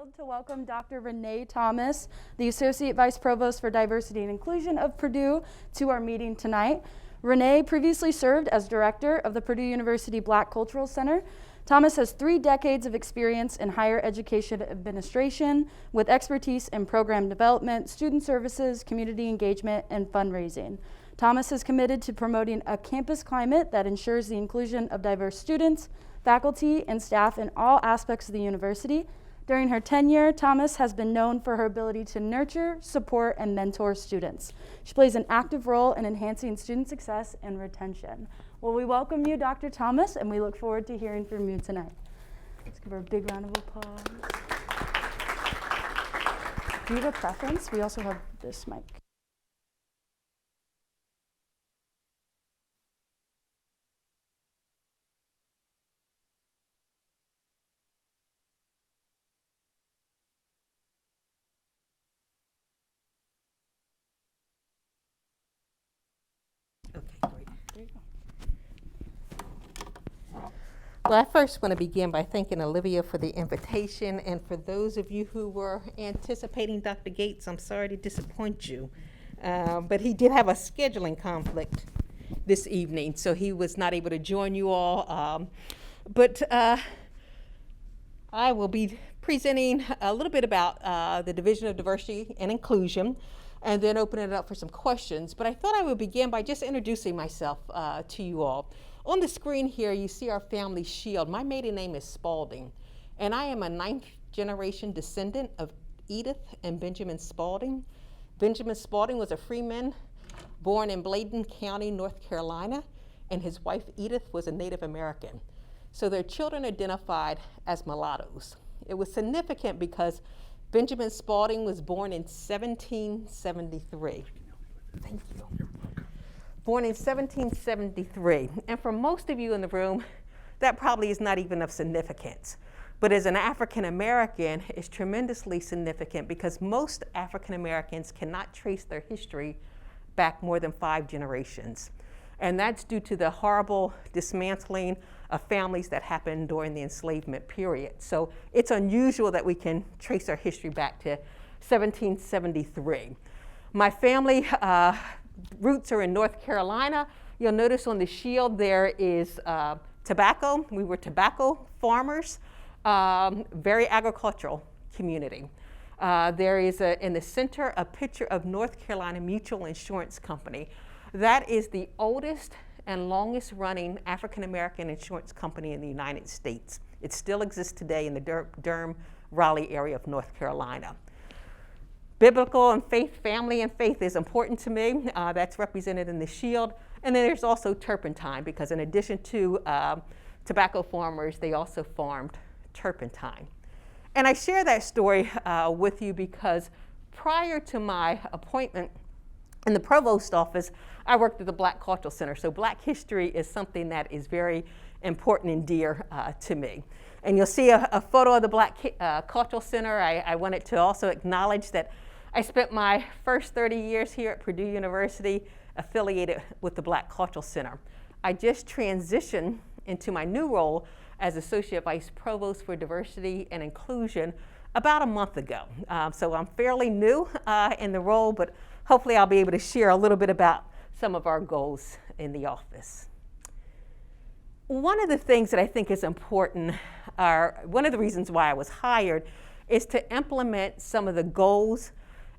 thrilled to welcome Dr. Renee Thomas, the Associate Vice Provost for Diversity and Inclusion of Purdue, to our meeting tonight. Renee previously served as Director of the Purdue University Black Cultural Center. Thomas has 3 decades of experience in higher education administration with expertise in program development, student services, community engagement, and fundraising. Thomas is committed to promoting a campus climate that ensures the inclusion of diverse students, faculty, and staff in all aspects of the university. During her tenure, Thomas has been known for her ability to nurture, support, and mentor students. She plays an active role in enhancing student success and retention. Well, we welcome you, Dr. Thomas, and we look forward to hearing from you tonight. Let's give her a big round of applause. Do you have a preference? We also have this mic. Well, I first want to begin by thanking Olivia for the invitation, and for those of you who were anticipating Dr. Gates, I'm sorry to disappoint you, but he did have a scheduling conflict this evening, so he was not able to join you all. But I will be presenting a little bit about the Division of Diversity and Inclusion, and then open it up for some questions. But I thought I would begin by just introducing myself to you all. On the screen here, you see our family shield. My maiden name is Spalding, and I am a 9th generation descendant of Edith and Benjamin Spalding. Benjamin Spalding was a freeman born in Bladen County, North Carolina, and his wife Edith was a Native American. So their children identified as mulattoes. It was significant because Benjamin Spalding was born in 1773. Thank you. Born in 1773. And for most of you in the room, that probably is not even of significance. But as an African American, it's tremendously significant because most African Americans cannot trace their history back more than 5 generations. And that's due to the horrible dismantling of families that happened during the enslavement period. So it's unusual that we can trace our history back to 1773. My family roots are in North Carolina. You'll notice on the shield there is tobacco. We were tobacco farmers, very agricultural community. There is in the center a picture of North Carolina Mutual Insurance Company. That is the oldest and longest running African American insurance company in the United States. It still exists today in the Durham, Raleigh area of North Carolina. Biblical and faith, family and faith is important to me. That's represented in the shield. And then there's also turpentine, because in addition to tobacco farmers, they also farmed turpentine. And I share that story with you because prior to my appointment in the provost office, I worked at the Black Cultural Center. So Black history is something that is very important and dear to me. And you'll see a photo of the Black Cultural Center. I wanted to also acknowledge that I spent my first 30 years here at Purdue University affiliated with the Black Cultural Center. I just transitioned into my new role as Associate Vice Provost for Diversity and Inclusion about a month ago. So I'm fairly new in the role, but hopefully I'll be able to share a little bit about some of our goals in the office. One of the things that I think is important, one of the reasons why I was hired, is to implement some of the goals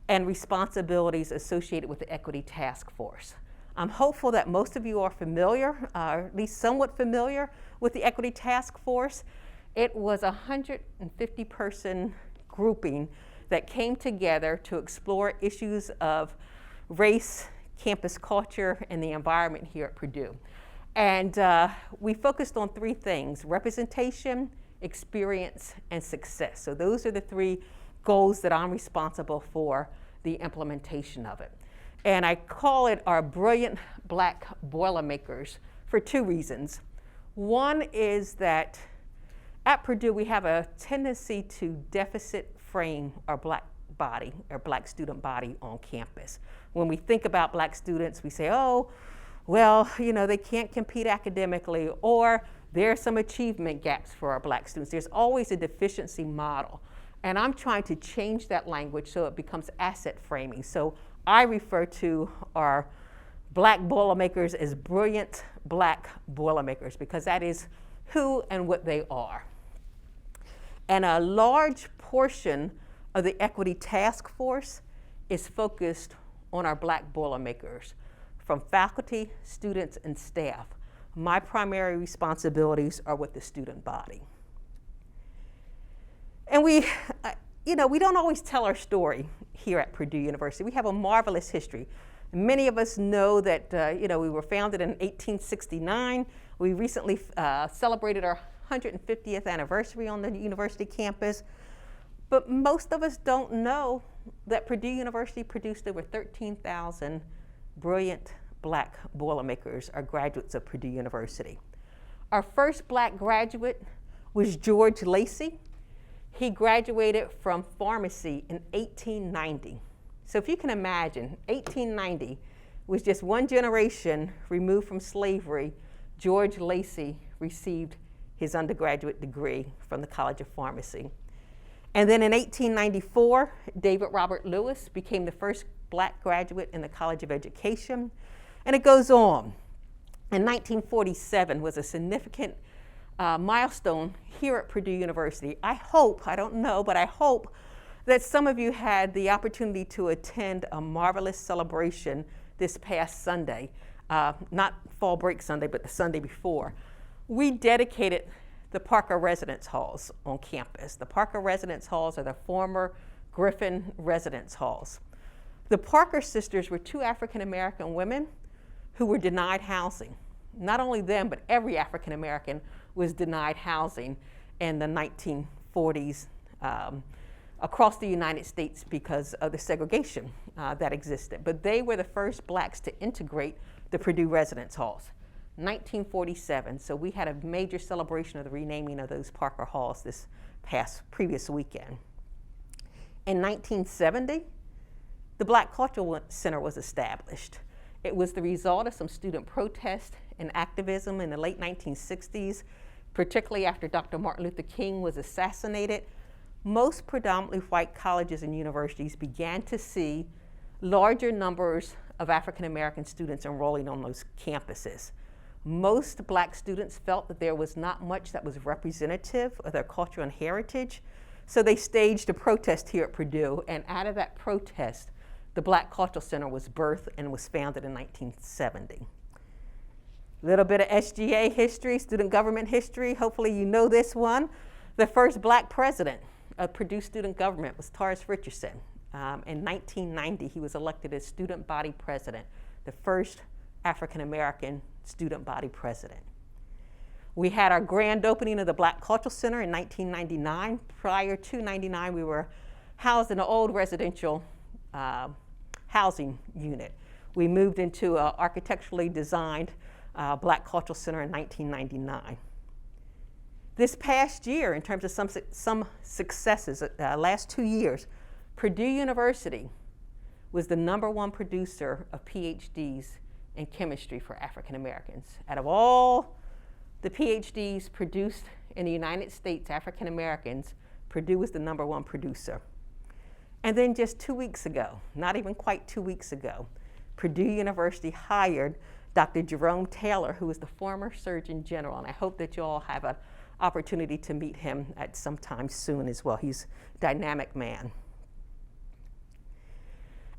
and responsibilities associated with the Equity Task Force. I'm hopeful that most of you are familiar, or at least somewhat familiar, with the Equity Task Force. It was a 150-person grouping that came together to explore issues of race, campus culture, and the environment here at Purdue. And we focused on 3 things: representation, experience, and success. So those are the 3 goals that I'm responsible for the implementation of it. And I call it our brilliant Black Boilermakers for 2 reasons. One is that at Purdue we have a tendency to deficit frame our Black body, our Black student body on campus. When we think about Black students, we say, oh, well, you know, they can't compete academically, or there are some achievement gaps for our Black students. There's always a deficiency model. And I'm trying to change that language so it becomes asset framing. So I refer to our black Boilermakers as brilliant black Boilermakers, because that is who and what they are. And a large portion of the equity task force is focused on our black Boilermakers, from faculty, students, and staff. My primary responsibilities are with the student body. And we don't always tell our story here at Purdue University. We have a marvelous history. Many of us know that we were founded in 1869. We recently celebrated our 150th anniversary on the university campus. But most of us don't know that Purdue University produced over 13,000 brilliant black Boilermakers, our graduates of Purdue University. Our first black graduate was George Lacey. He graduated from pharmacy in 1890. So if you can imagine, 1890 was just one generation removed from slavery. George Lacey received his undergraduate degree from the College of Pharmacy. And then in 1894, David Robert Lewis became the first black graduate in the College of Education. And it goes on. In 1947 was a significant milestone here at Purdue University. I hope that some of you had the opportunity to attend a marvelous celebration this past Sunday, not Fall Break Sunday, but the Sunday before. We dedicated the Parker Residence Halls on campus. The Parker Residence Halls are the former Griffin Residence Halls. The Parker sisters were two African American women who were denied housing. Not only them, but every African American was denied housing in the 1940s across the United States because of the segregation that existed. But they were the first blacks to integrate the Purdue Residence Halls. 1947, so we had a major celebration of the renaming of those Parker Halls this previous weekend. In 1970, the Black Cultural Center was established. It was the result of some student protest and activism in the late 1960s, particularly after Dr. Martin Luther King was assassinated. Most predominantly white colleges and universities began to see larger numbers of African American students enrolling on those campuses. Most black students felt that there was not much that was representative of their culture and heritage, so they staged a protest here at Purdue, and out of that protest, the Black Cultural Center was birthed and was founded in 1970. A little bit of SGA history, student government history. Hopefully you know this one. The first black president of Purdue student government was Taurus Richardson. In 1990, he was elected as student body president, the first African American student body president. We had our grand opening of the Black Cultural Center in 1999. Prior to 99, we were housed in an old residential housing unit. We moved into an architecturally designed Black Cultural Center in 1999. This past year, in terms of some successes, last 2 years, Purdue University was the #1 producer of PhDs in chemistry for African Americans. Out of all the PhDs produced in the United States, African Americans, Purdue was the #1 producer. And then just 2 weeks ago, not even quite 2 weeks ago, Purdue University hired Dr. Jerome Taylor, who is the former Surgeon General, and I hope that you all have an opportunity to meet him at some time soon as well. He's a dynamic man.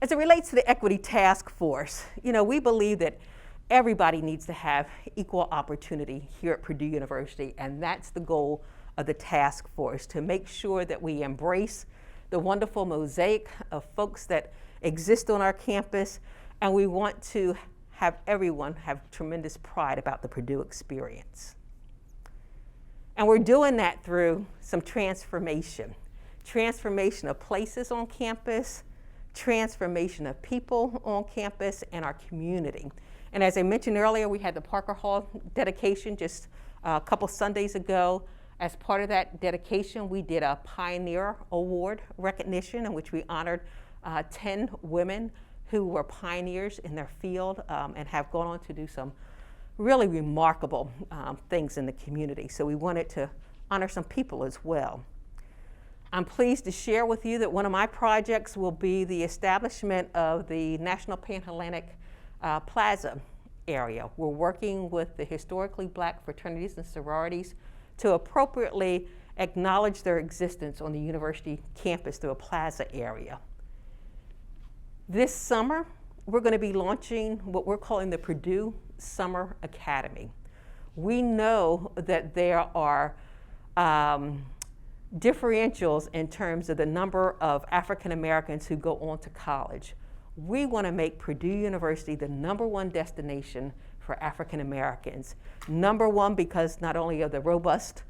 As it relates to the Equity Task Force, we believe that everybody needs to have equal opportunity here at Purdue University, and that's the goal of the task force, to make sure that we embrace the wonderful mosaic of folks that exist on our campus, and we want to have everyone have tremendous pride about the Purdue experience. And we're doing that through some transformation of places on campus, transformation of people on campus, and our community. And as I mentioned earlier, we had the Parker Hall dedication just a couple Sundays ago. As part of that dedication, we did a Pioneer Award recognition in which we honored 10 women who were pioneers in their field and have gone on to do some really remarkable things in the community. So we wanted to honor some people as well. I'm pleased to share with you that one of my projects will be the establishment of the National Pan-Hellenic Plaza area. We're working with the historically black fraternities and sororities to appropriately acknowledge their existence on the university campus through a plaza area. This summer, we're going to be launching what we're calling the Purdue Summer Academy. We know that there are differentials in terms of the number of African Americans who go on to college. We want to make Purdue University the #1 destination for African Americans. #1 because not only of the robust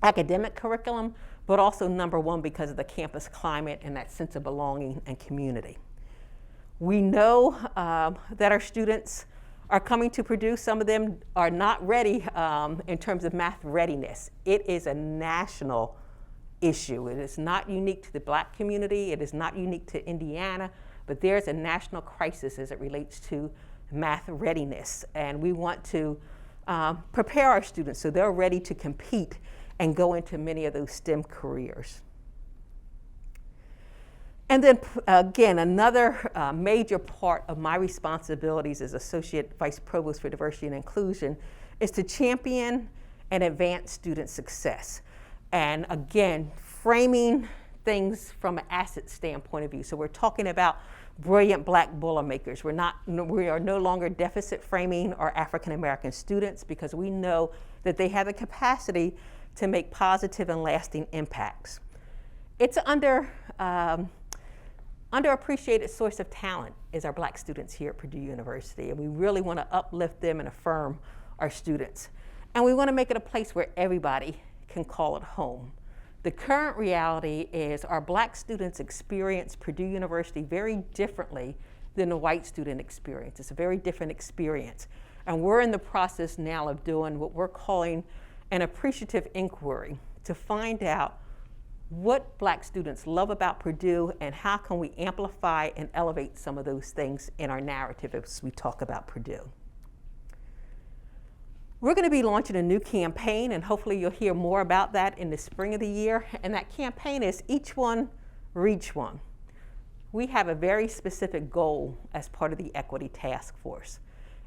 academic curriculum, but also #1 because of the campus climate and that sense of belonging and community. We know that our students are coming to Purdue. Some of them are not ready in terms of math readiness. It is a national issue. It is not unique to the black community. It is not unique to Indiana, but there's a national crisis as it relates to math readiness. And we want to prepare our students so they're ready to compete and go into many of those STEM careers. And then again, another major part of my responsibilities as Associate Vice Provost for Diversity and Inclusion is to champion and advance student success. And again, framing things from an asset standpoint of view. So we're talking about brilliant black Boilermakers. We are no longer deficit framing our African American students because we know that they have the capacity to make positive and lasting impacts. It's underappreciated source of talent is our black students here at Purdue University, and we really want to uplift them and affirm our students. And we want to make it a place where everybody can call it home. The current reality is our black students experience Purdue University very differently than the white student experience. It's a very different experience. And we're in the process now of doing what we're calling an appreciative inquiry to find out what black students love about Purdue and how can we amplify and elevate some of those things in our narrative as we talk about Purdue. We're going to be launching a new campaign, and hopefully you'll hear more about that in the spring of the year. And that campaign is Each One, Reach One. We have a very specific goal as part of the Equity Task Force.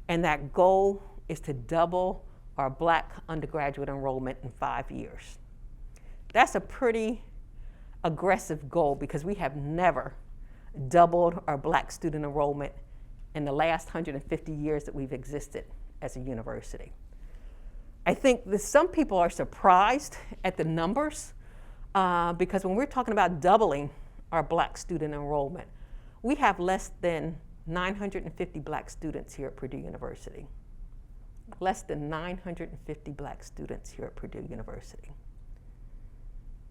And that goal is to double our black undergraduate enrollment in 5 years. That's a pretty aggressive goal because we have never doubled our black student enrollment in the last 150 years that we've existed as a university. I think that some people are surprised at the numbers because when we're talking about doubling our black student enrollment, we have less than 950 black students here at Purdue University. Less than 950 black students here at Purdue University.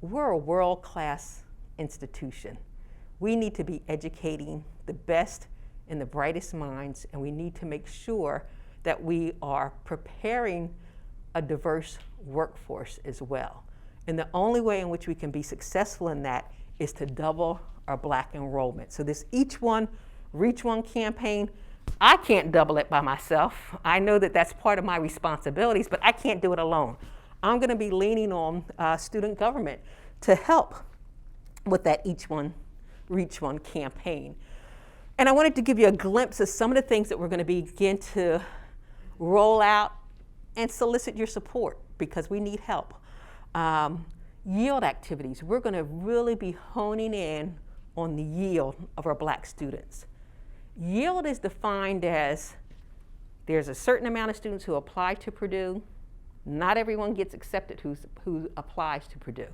We're a world-class institution. We need to be educating the best and the brightest minds, and we need to make sure that we are preparing a diverse workforce as well. And the only way in which we can be successful in that is to double our black enrollment. So this Each One, Reach One campaign, I can't double it by myself. I know that that's part of my responsibilities, but I can't do it alone. I'm going to be leaning on student government to help with that Each One, Reach One campaign. And I wanted to give you a glimpse of some of the things that we're going to begin to roll out and solicit your support because we need help. Yield activities, we're going to really be honing in on the yield of our black students. Yield is defined as there's a certain amount of students who apply to Purdue. Not everyone gets accepted who applies to Purdue.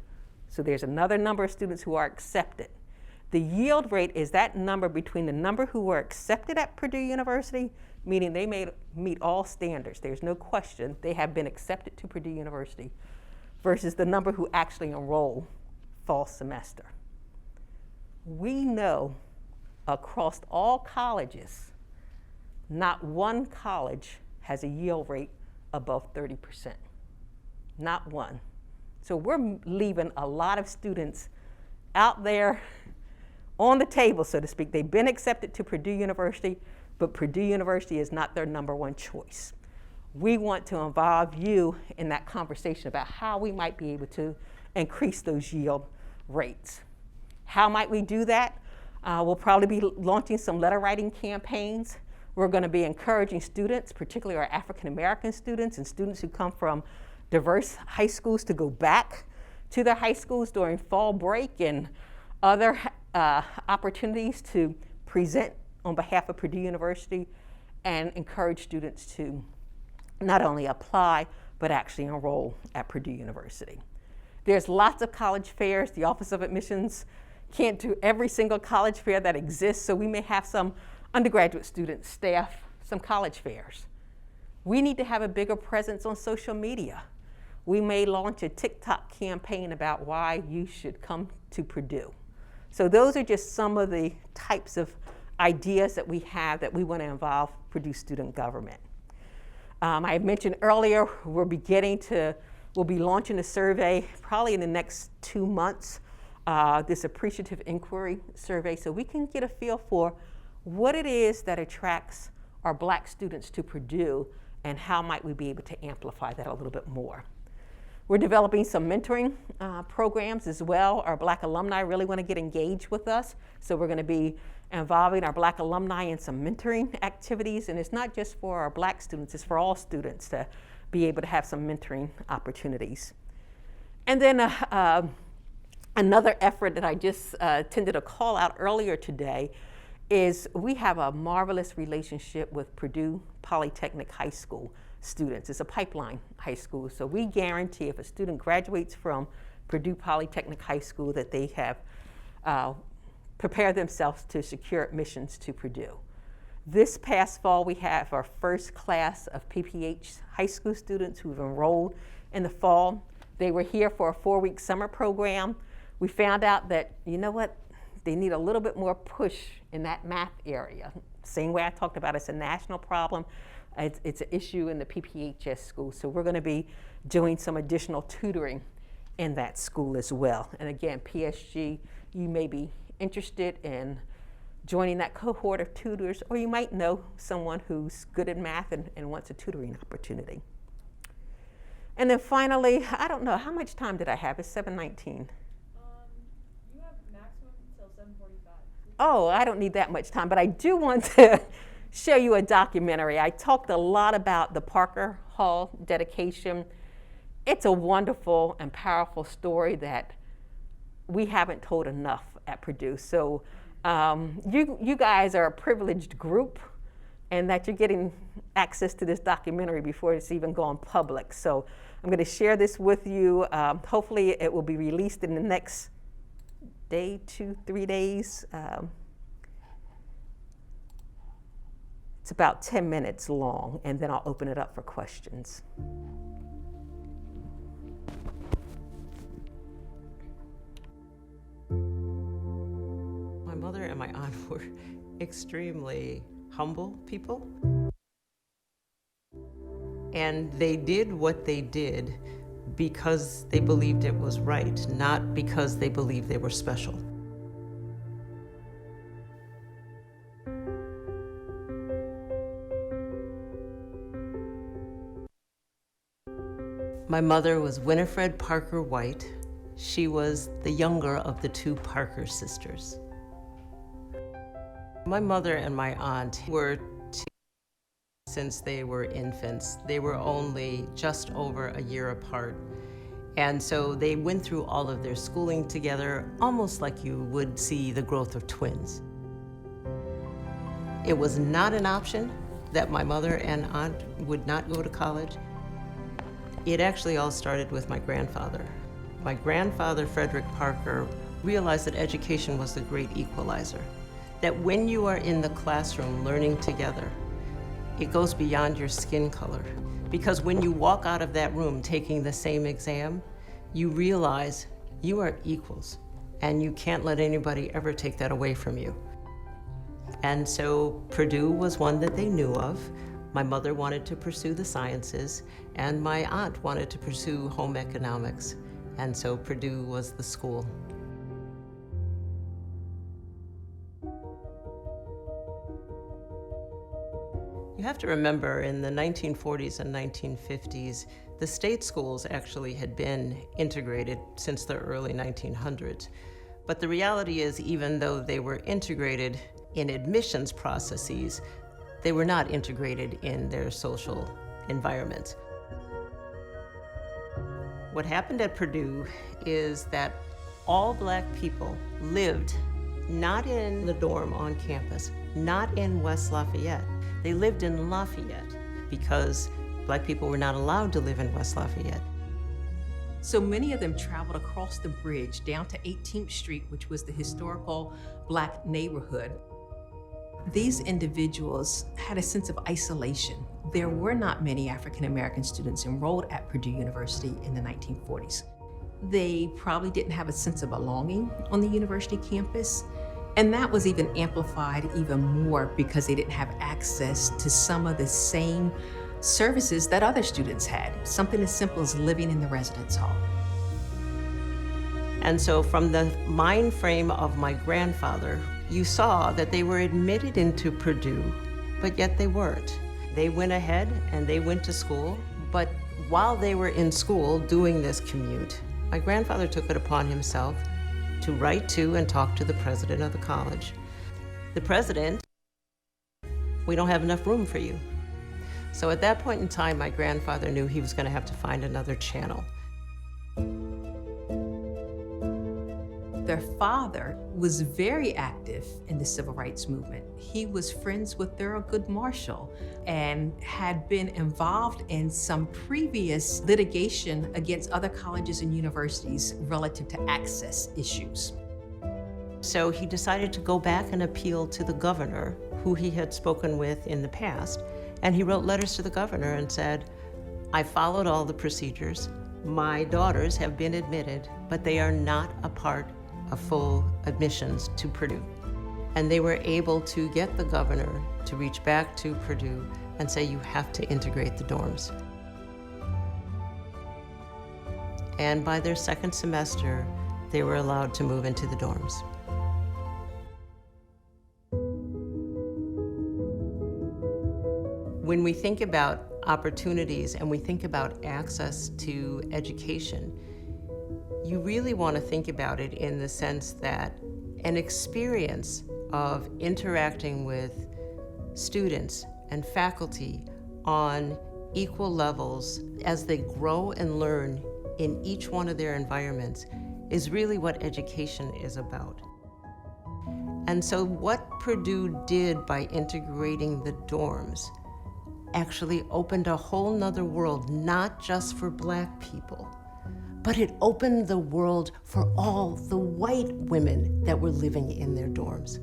So there's another number of students who are accepted. The yield rate is that number between the number who were accepted at Purdue University, meaning they meet all standards. There's no question they have been accepted to Purdue University, versus the number who actually enroll fall semester. We know across all colleges, not one college has a yield rate above 30%. Not one. So we're leaving a lot of students out there on the table, so to speak. They've been accepted to Purdue University, but Purdue University is not their #1 choice. We want to involve you in that conversation about how we might be able to increase those yield rates. How might we do that? We'll probably be launching some letter writing campaigns. We're going to be encouraging students, particularly our African American students and students who come from diverse high schools, to go back to their high schools during fall break and other opportunities to present on behalf of Purdue University and encourage students to not only apply, but actually enroll at Purdue University. There's lots of college fairs. The Office of Admissions can't do every single college fair that exists, so we may have some undergraduate students staff some college fairs. We need to have a bigger presence on social media. We may launch a TikTok campaign about why you should come to Purdue. So those are just some of the types of ideas that we have that we want to involve Purdue student government. I mentioned earlier, we'll be launching a survey probably in the next 2 months, this appreciative inquiry survey, so we can get a feel for what it is that attracts our Black students to Purdue and how might we be able to amplify that a little bit more. We're developing some mentoring programs as well. Our Black alumni really want to get engaged with us, so we're going to be involving our Black alumni in some mentoring activities, and it's not just for our Black students, it's for all students to be able to have some mentoring opportunities. And then another effort that I just tended to call out earlier today is we have a marvelous relationship with Purdue Polytechnic High School students. It's a pipeline high school, so we guarantee if a student graduates from Purdue Polytechnic High School that they have prepared themselves to secure admissions to Purdue. This past fall, we have our first class of PPH high school students who've enrolled in the fall. They were here for a 4-week summer program. We found out that, you know what, they need a little bit more push in that math area. Same way I talked about, it's a national problem. It's an issue in the PPHS school, so we're going to be doing some additional tutoring in that school as well. And again, PSG, you may be interested in joining that cohort of tutors, or you might know someone who's good at math and wants a tutoring opportunity. And then finally, I don't know, how much time did I have? It's 7:19. You have maximum until 7:45. Oh, I don't need that much time, but I do want to show you a documentary. I talked a lot about the Parker Hall dedication. It's a wonderful and powerful story that we haven't told enough at Purdue. So you guys are a privileged group, and that you're getting access to this documentary before it's even gone public. So I'm going to share this with you. Hopefully it will be released in the next day, 2-3 days. It's about 10 minutes long, and then I'll open it up for questions. My mother and my aunt were extremely humble people. And they did what they did because they believed it was right, not because they believed they were special. My mother was Winifred Parker White. She was the younger of the 2 Parker sisters. My mother and my aunt were since they were infants. They were only just over a year apart. And so they went through all of their schooling together, almost like you would see the growth of twins. It was not an option that my mother and aunt would not go to college. It actually all started with my grandfather. My grandfather, Frederick Parker, realized that education was the great equalizer. That when you are in the classroom learning together, it goes beyond your skin color. Because when you walk out of that room taking the same exam, you realize you are equals, and you can't let anybody ever take that away from you. And so Purdue was one that they knew of. My mother wanted to pursue the sciences, and my aunt wanted to pursue home economics. And so Purdue was the school. You have to remember, in the 1940s and 1950s, the The state schools actually had been integrated since the early 1900s. But the reality is, even though they were integrated in admissions processes, they were not integrated in their social environments. What happened at Purdue is that all Black people lived not in the dorm on campus, not in West Lafayette. They lived in Lafayette because Black people were not allowed to live in West Lafayette. So many of them traveled across the bridge down to 18th Street, which was the historical Black neighborhood. These individuals had a sense of isolation. There were not many African American students enrolled at Purdue University in the 1940s. They probably didn't have a sense of belonging on the university campus, and that was even amplified even more because they didn't have access to some of the same services that other students had, something as simple as living in the residence hall. And so from the mind frame of my grandfather, you saw that they were admitted into Purdue, but yet they weren't. They went ahead and they went to school, but while they were in school doing this commute, my grandfather took it upon himself to write to and talk to the president of the college. The president, we don't have enough room for you. So at that point in time, my grandfather knew he was going to have to find another channel. Their father was very active in the civil rights movement. He was friends with Thurgood Marshall and had been involved in some previous litigation against other colleges and universities relative to access issues. So he decided to go back and appeal to the governor, who he had spoken with in the past, and he wrote letters to the governor and said, I followed all the procedures. My daughters have been admitted, but they are not a part of full admissions to Purdue. And they were able to get the governor to reach back to Purdue and say, you have to integrate the dorms. And by their second semester, they were allowed to move into the dorms. When we think about opportunities and we think about access to education, you really want to think about it in the sense that an experience of interacting with students and faculty on equal levels as they grow and learn in each one of their environments is really what education is about. And so what Purdue did by integrating the dorms actually opened a whole nother world, not just for Black people, but it opened the world for all the white women that were living in their dorms.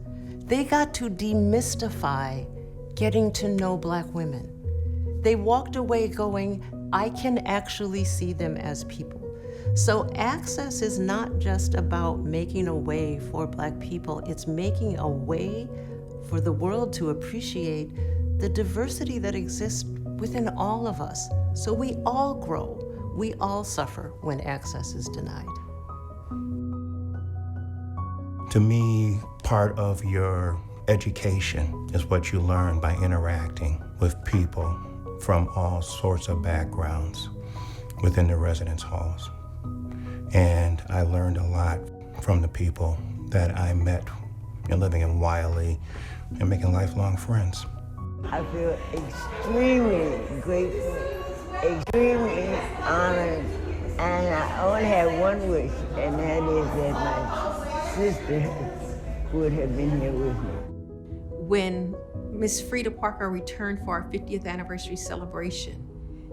They got to demystify getting to know Black women. They walked away going, I can actually see them as people. So access is not just about making a way for Black people, it's making a way for the world to appreciate the diversity that exists within all of us. So we all grow. We all suffer when access is denied. To me, part of your education is what you learn by interacting with people from all sorts of backgrounds within the residence halls. And I learned a lot from the people that I met living in Wiley and making lifelong friends. I feel extremely grateful, extremely honored, and I only have one wish, and that is that my sister would have been here with me. When Miss Frida Parker returned for our 50th anniversary celebration,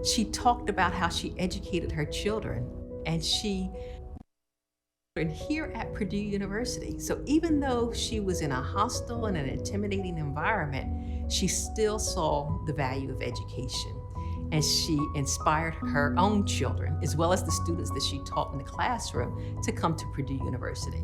she talked about how she educated her children, and here at Purdue University. So even though she was in a hostile and an intimidating environment, she still saw the value of education. And she inspired her own children, as well as the students that she taught in the classroom, to come to Purdue University.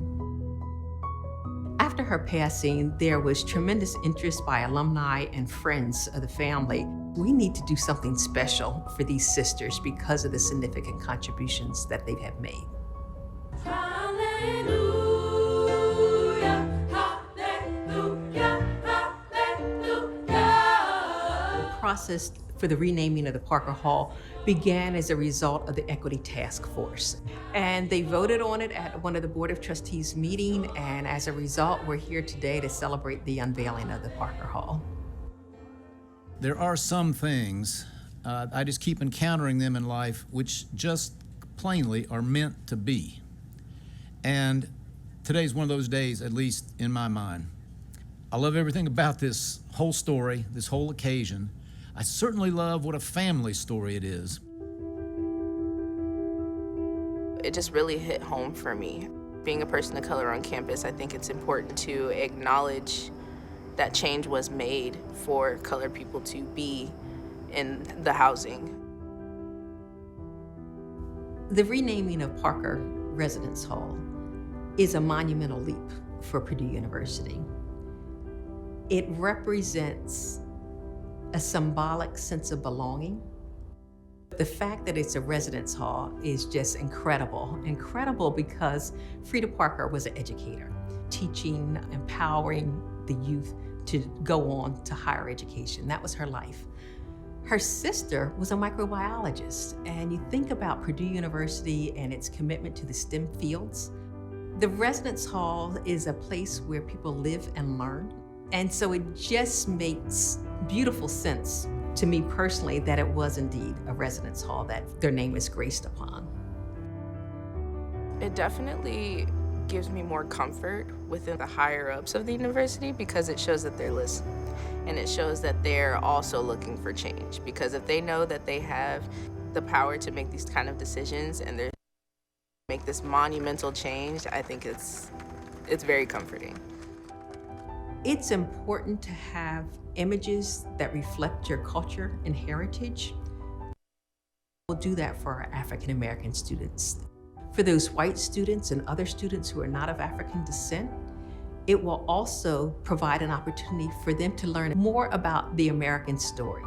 After her passing, there was tremendous interest by alumni and friends of the family. We need to do something special for these sisters because of the significant contributions that they have made. The process for the renaming of the Parker Hall began as a result of the Equity Task Force. And they voted on it at one of the Board of Trustees meeting, and as a result, we're here today to celebrate the unveiling of the Parker Hall. There are some things, I just keep encountering them in life, which just plainly are meant to be. And today's one of those days, at least in my mind. I love everything about this whole story, this whole occasion. I certainly love what a family story it is. It just really hit home for me. Being a person of color on campus, I think it's important to acknowledge that change was made for colored people to be in the housing. The renaming of Parker Residence Hall is a monumental leap for Purdue University. It represents a symbolic sense of belonging. The fact that it's a residence hall is just incredible. Incredible because Frida Parker was an educator, teaching, empowering the youth to go on to higher education. That was her life. Her sister was a microbiologist, and you think about Purdue University and its commitment to the STEM fields. The residence hall is a place where people live and learn, and so it just makes beautiful sense to me personally that it was indeed a residence hall that their name is graced upon. It definitely gives me more comfort within the higher ups of the university because it shows that they're listening. And it shows that they're also looking for change, because if they know that they have the power to make these kind of decisions and they make this monumental change, I think it's very comforting. It's important to have images that reflect your culture and heritage. We'll do that for our African American students. For those white students and other students who are not of African descent, it will also provide an opportunity for them to learn more about the American story.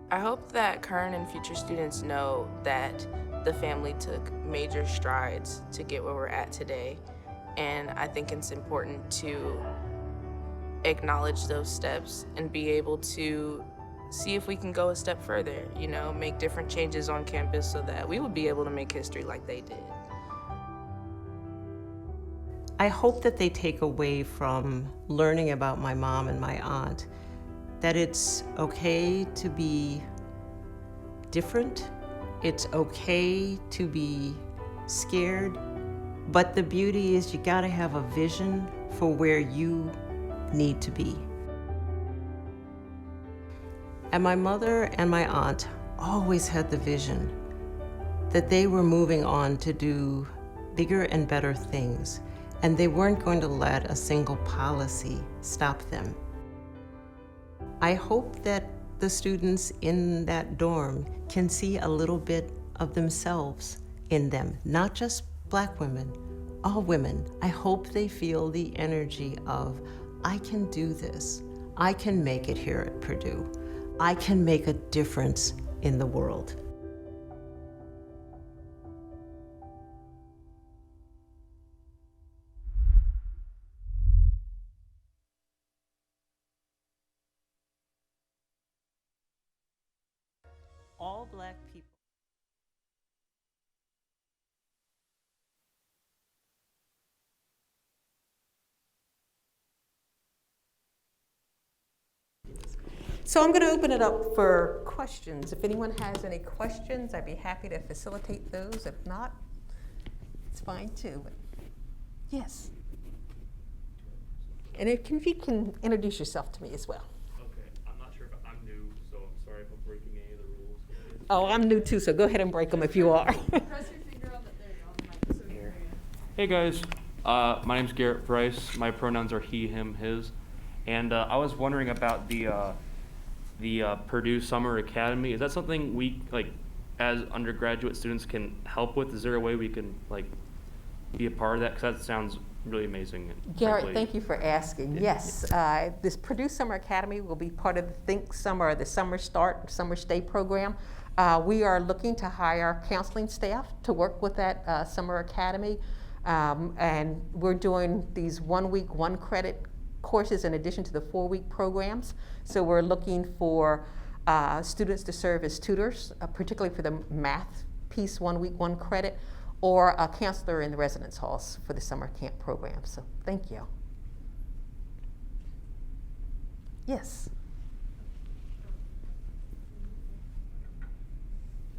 I hope that current and future students know that the family took major strides to get where we're at today. And I think it's important to acknowledge those steps and be able to see if we can go a step further, you know, make different changes on campus so that we would be able to make history like they did. I hope that they take away from learning about my mom and my aunt that it's okay to be different, it's okay to be scared, but the beauty is you gotta have a vision for where you need to be. And my mother and my aunt always had the vision that they were moving on to do bigger and better things, and they weren't going to let a single policy stop them. I hope that the students in that dorm can see a little bit of themselves in them, not just Black women, all women. I hope they feel the energy of, I can do this. I can make it here at Purdue. I can make a difference in the world. All Black people. So I'm going to open it up for questions. If anyone has any questions, I'd be happy to facilitate those. If not, it's fine too. But yes. And if you can introduce yourself to me as well. Okay, I'm not sure if I'm new, so I'm sorry if I'm breaking any of the rules. Oh, I'm new too, so go ahead and break them if you are. Press your finger on the mic so we can hear you. Hey guys, my name's Garrett Price. My pronouns are he, him, his. And I was wondering about the Purdue Summer Academy. Is that something we, like, as undergraduate students can help with? Is there a way we can, like, be a part of that? Because that sounds really amazing. Garrett, frankly. thank you for asking. Yes, this Purdue Summer Academy will be part of the Think Summer, the Summer Start, Summer Stay program. We are looking to hire counseling staff to work with that Summer Academy. And we're doing these 1 week, 1 credit courses in addition to the 4 week programs. So we're looking for students to serve as tutors, particularly for the math piece, 1 week, 1 credit, or a counselor in the residence halls for the summer camp program. So thank you. Yes.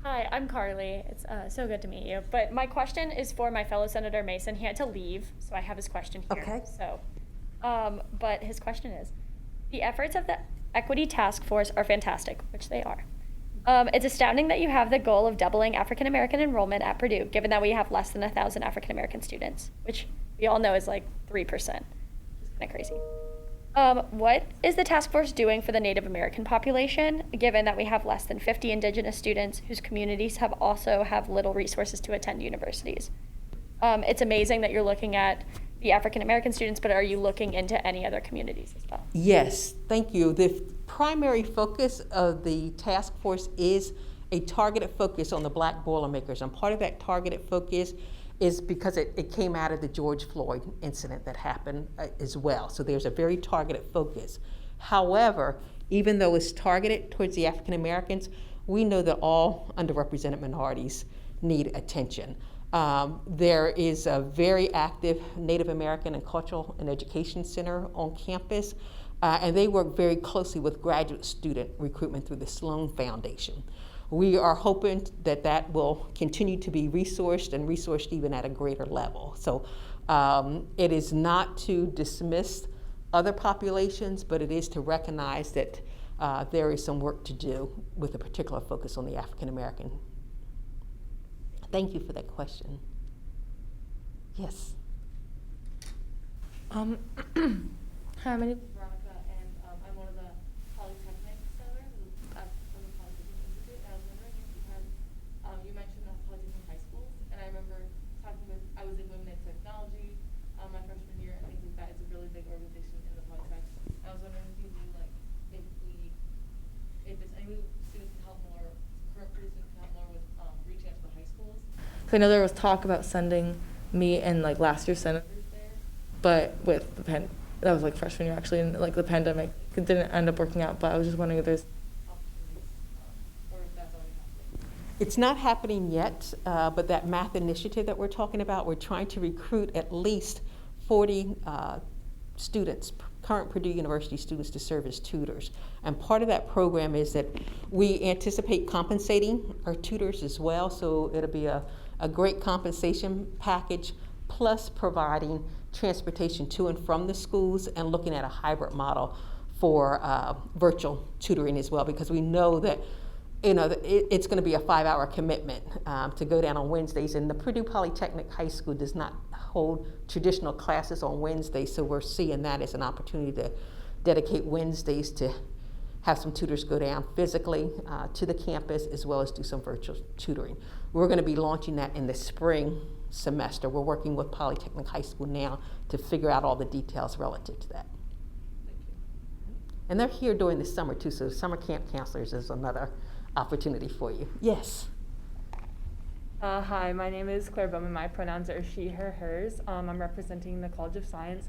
Hi, I'm Carly. It's so good to meet you. But my question is for my fellow Senator Mason. He had to leave, so I have his question here. Okay. So, but his question is, the efforts of the Equity Task Force are fantastic, which they are. It's astounding that you have the goal of doubling African American enrollment at Purdue, given that we have less than 1,000 African American students, which we all know is like 3%. It's kind of crazy. What is the task force doing for the Native American population, given that we have less than 50 Indigenous students whose communities have little resources to attend universities? It's amazing that you're looking at the African American students, but are you looking into any other communities as well? Yes, thank you. The primary focus of the task force is a targeted focus on the Black Boilermakers, and part of that targeted focus is because it came out of the George Floyd incident that happened as well. So there's a very targeted focus. However, even though it's targeted towards the African Americans, we know that all underrepresented minorities need attention. There is a very active Native American and Cultural and Education Center on campus, and they work very closely with graduate student recruitment through the Sloan Foundation. We are hoping that that will continue to be resourced and resourced even at a greater level. So it is not to dismiss other populations, but it is to recognize that there is some work to do with a particular focus on the African American. Thank you for that question. Yes. Hi, my name is Veronica, and I'm one of the Polytechnic sellers from the Polytechnic Institute. And I was wondering if you had, you mentioned the Polytechnic high schools, and I remember I was in Women in Technology my freshman year, and things like that. It's a really big organization in the Polytech. I was wondering if you knew, like, if there's any students can help more, current students can help more with reaching out to the high schools. Because I know there was talk about sending me and like last year's senators there, but with the that was like freshman year actually, and like the pandemic, it didn't end up working out. But I was just wondering if there's opportunities or if that's already happening. It's not happening yet, but that math initiative that we're talking about, we're trying to recruit at least 40 students, current Purdue University students, to serve as tutors. And part of that program is that we anticipate compensating our tutors as well, so it'll be a great compensation package, plus providing transportation to and from the schools and looking at a hybrid model for virtual tutoring as well, because we know that it's going to be a 5-hour commitment to go down on Wednesdays, and the Purdue Polytechnic High School does not hold traditional classes on Wednesdays, so we're seeing that as an opportunity to dedicate Wednesdays to have some tutors go down physically to the campus, as well as do some virtual tutoring. We're going to be launching that in the spring semester. We're working with Polytechnic High School now to figure out all the details relative to that. And they're here during the summer too, so summer camp counselors is another opportunity for you. Yes. Hi, my name is Claire Bowman. My pronouns are she, her, hers. I'm representing the College of Science.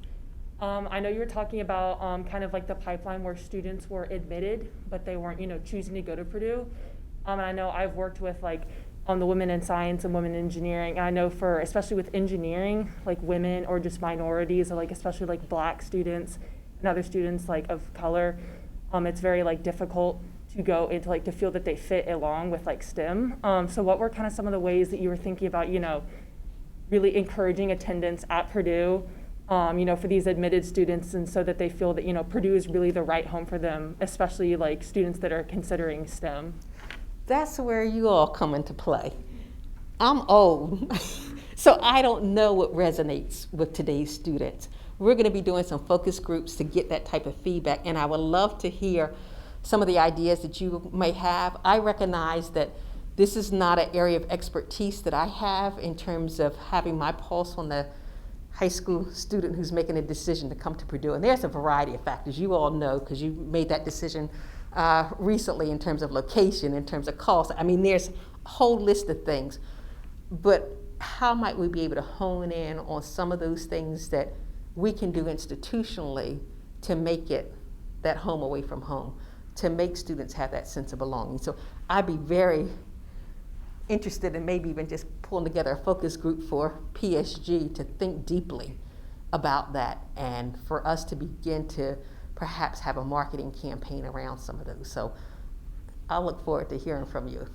I know you were talking about kind of like the pipeline where students were admitted, but they weren't, choosing to go to Purdue. And I know I've worked with the women in science and women in engineering. And I know especially with engineering, like women or just minorities, or especially Black students and other students of color, it's very difficult to go into to feel that they fit along with STEM. So what were kind of some of the ways that you were thinking about, really encouraging attendance at Purdue, for these admitted students, and so that they feel that, Purdue is really the right home for them, especially students that are considering STEM? That's where you all come into play. I'm old, so I don't know what resonates with today's students. We're going to be doing some focus groups to get that type of feedback, and I would love to hear some of the ideas that you may have. I recognize that this is not an area of expertise that I have in terms of having my pulse on the high school student who's making a decision to come to Purdue. And there's a variety of factors, you all know, because you made that decision recently in terms of location, in terms of cost. I mean, there's a whole list of things. But how might we be able to hone in on some of those things that we can do institutionally to make it that home away from home? to make students have that sense of belonging. So I'd be very interested in maybe even just pulling together a focus group for PSG to think deeply about that, and for us to begin to perhaps have a marketing campaign around some of those. So I'll look forward to hearing from you.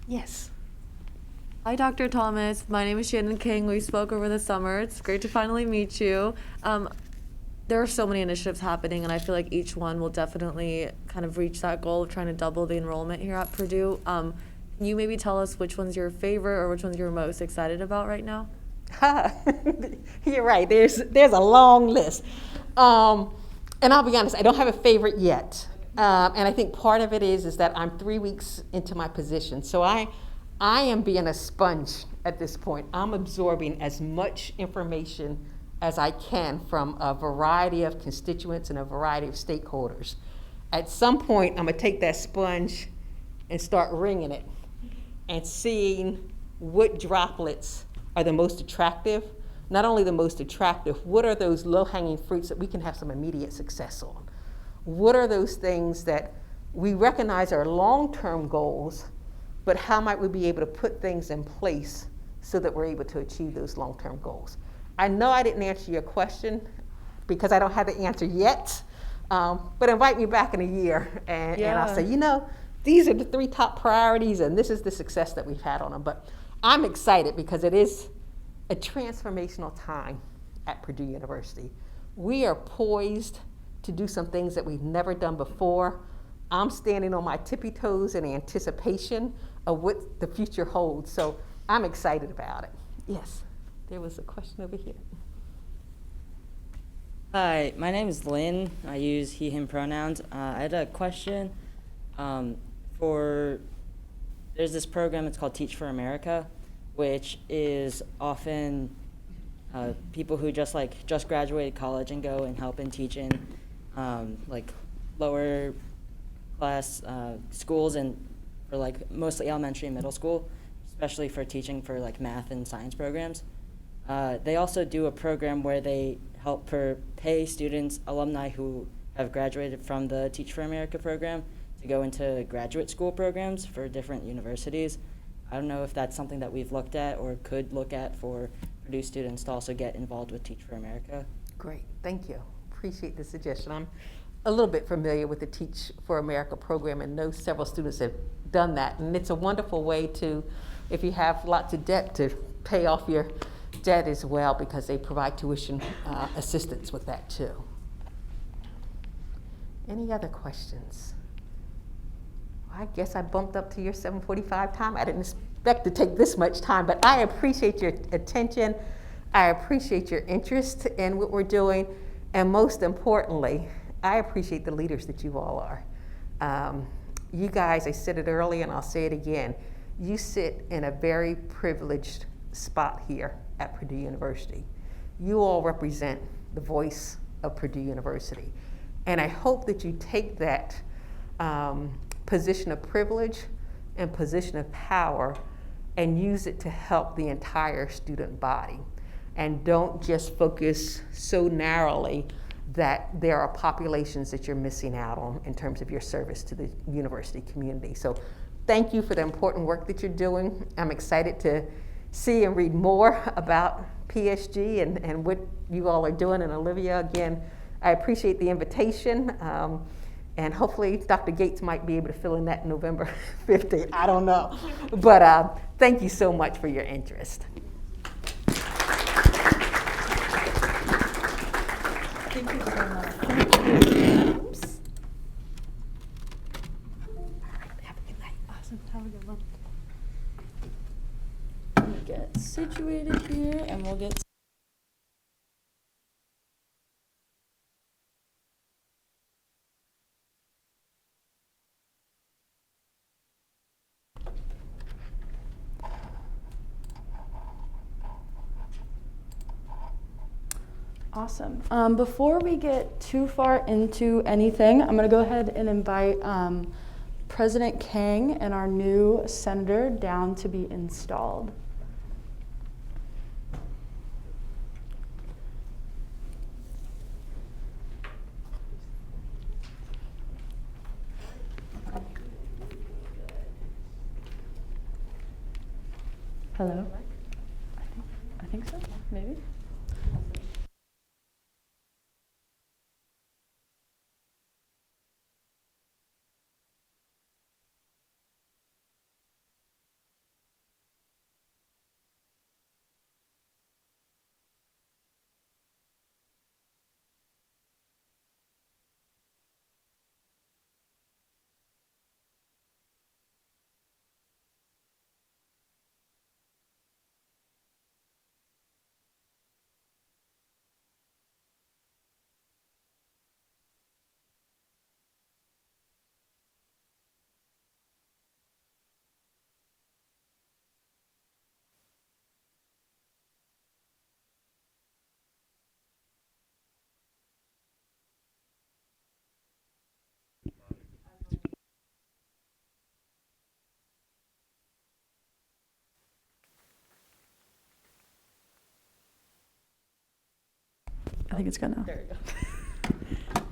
Yes. Hi, Dr. Thomas. My name is Shannon King. We spoke over the summer. It's great to finally meet you. There are so many initiatives happening, and I feel like each one will definitely kind of reach that goal of trying to double the enrollment here at Purdue. Can you maybe tell us which one's your favorite or which one's you're most excited about right now? You're right. There's a long list. And I'll be honest, I don't have a favorite yet. And I think part of it is that I'm 3 weeks into my position. So I am being a sponge at this point. I'm absorbing as much information as I can from a variety of constituents and a variety of stakeholders. At some point, I'm gonna take that sponge and start wringing it and seeing what droplets are the most attractive. Not only the most attractive, what are those low-hanging fruits that we can have some immediate success on? What are those things that we recognize are long-term goals, but how might we be able to put things in place so that we're able to achieve those long-term goals? I know I didn't answer your question because I don't have the answer yet, but invite me back in a year and I'll say, you know, these are the 3 top priorities and this is the success that we've had on them. But I'm excited because it is a transformational time at Purdue University. We are poised to do some things that we've never done before. I'm standing on my tippy toes in anticipation of what the future holds. So I'm excited about it. Yes, there was a question over here. Hi, my name is Lynn. I use he, him pronouns. I had a question there's this program, it's called Teach for America, which is often people who just graduated college and go and help in teaching like lower class schools and for like mostly elementary and middle school, especially for teaching for like math and science programs. They also do a program where they help pay students, alumni who have graduated from the Teach for America program to go into graduate school programs for different universities. I don't know if that's something that we've looked at or could look at for Purdue students to also get involved with Teach for America. Great, thank you. Appreciate the suggestion. I'm a little bit familiar with the Teach for America program and know several students have done that. And it's a wonderful way to, if you have lots of debt, to pay off your debt as well, because they provide tuition assistance with that too. Any other questions? I guess I bumped up to your 7:45 time. I didn't expect to take this much time, but I appreciate your attention. I appreciate your interest in what we're doing. And most importantly, I appreciate the leaders that you all are. You guys, I said it earlier and I'll say it again, you sit in a very privileged spot here at Purdue University. You all represent the voice of Purdue University. And I hope that you take that position of privilege and position of power and use it to help the entire student body. And don't just focus so narrowly that there are populations that you're missing out on in terms of your service to the university community. So thank you for the important work that you're doing. I'm excited to see and read more about PSG and what you all are doing. And Olivia, again, I appreciate the invitation. And hopefully Dr. Gates might be able to fill in that November 15th. I don't know. But thank you so much for your interest. Thank you so much. Oops. All right, have a good night. Awesome. Have a good one. Let me get situated here and we'll get awesome. Before we get too far into anything, I'm going to go ahead and invite President Kang and our new senator down to be installed. Hello? I think so, maybe. I think it's good now. There we go.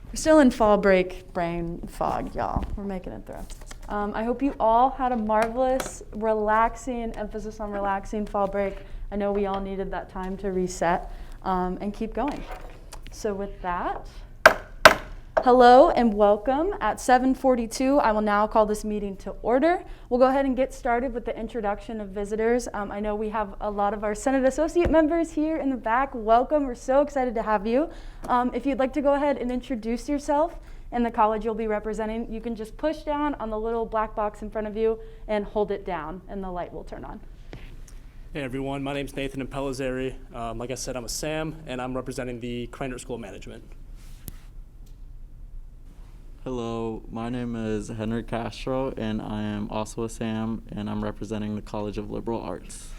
We're still in fall break brain fog, y'all. We're making it through. I hope you all had a marvelous, relaxing, emphasis on relaxing fall break. I know we all needed that time to reset and keep going. So with that, hello and welcome. At 7:42, I will now call this meeting to order. We'll go ahead and get started with the introduction of visitors. I know we have a lot of our Senate Associate members here in the back. Welcome. We're so excited to have you. If you'd like to go ahead and introduce yourself and the college you'll be representing, you can just push down on the little black box in front of you and hold it down and the light will turn on. Hey everyone, my name's Nathan Impellizzeri. Like I said, I'm a SAM and I'm representing the Krannert School of Management. Hello, my name is Henry Castro and I am also a SAM and I'm representing the College of Liberal Arts.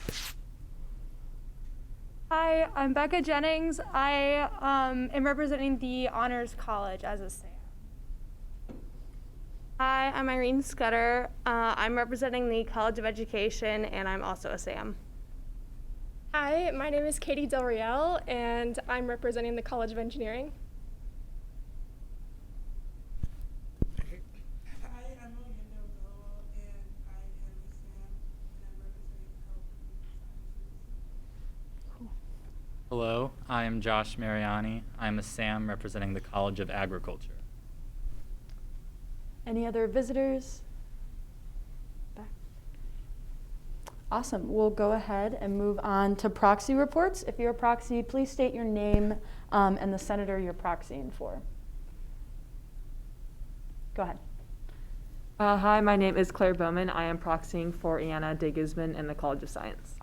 Hi, I'm Becca Jennings. I am representing the Honors College as a SAM. Hi, I'm Irene Scudder. I'm representing the College of Education and I'm also a SAM. Hi, my name is Katie Del Real and I'm representing the College of Engineering. Hello, I am Josh Mariani. I am a SAM representing the College of Agriculture. Any other visitors? Back. Awesome. We'll go ahead and move on to proxy reports. If you're a proxy, please state your name and the senator you're proxying for. Go ahead. Hi, my name is Claire Bowman. I am proxying for Iana de Guzman in the College of Science.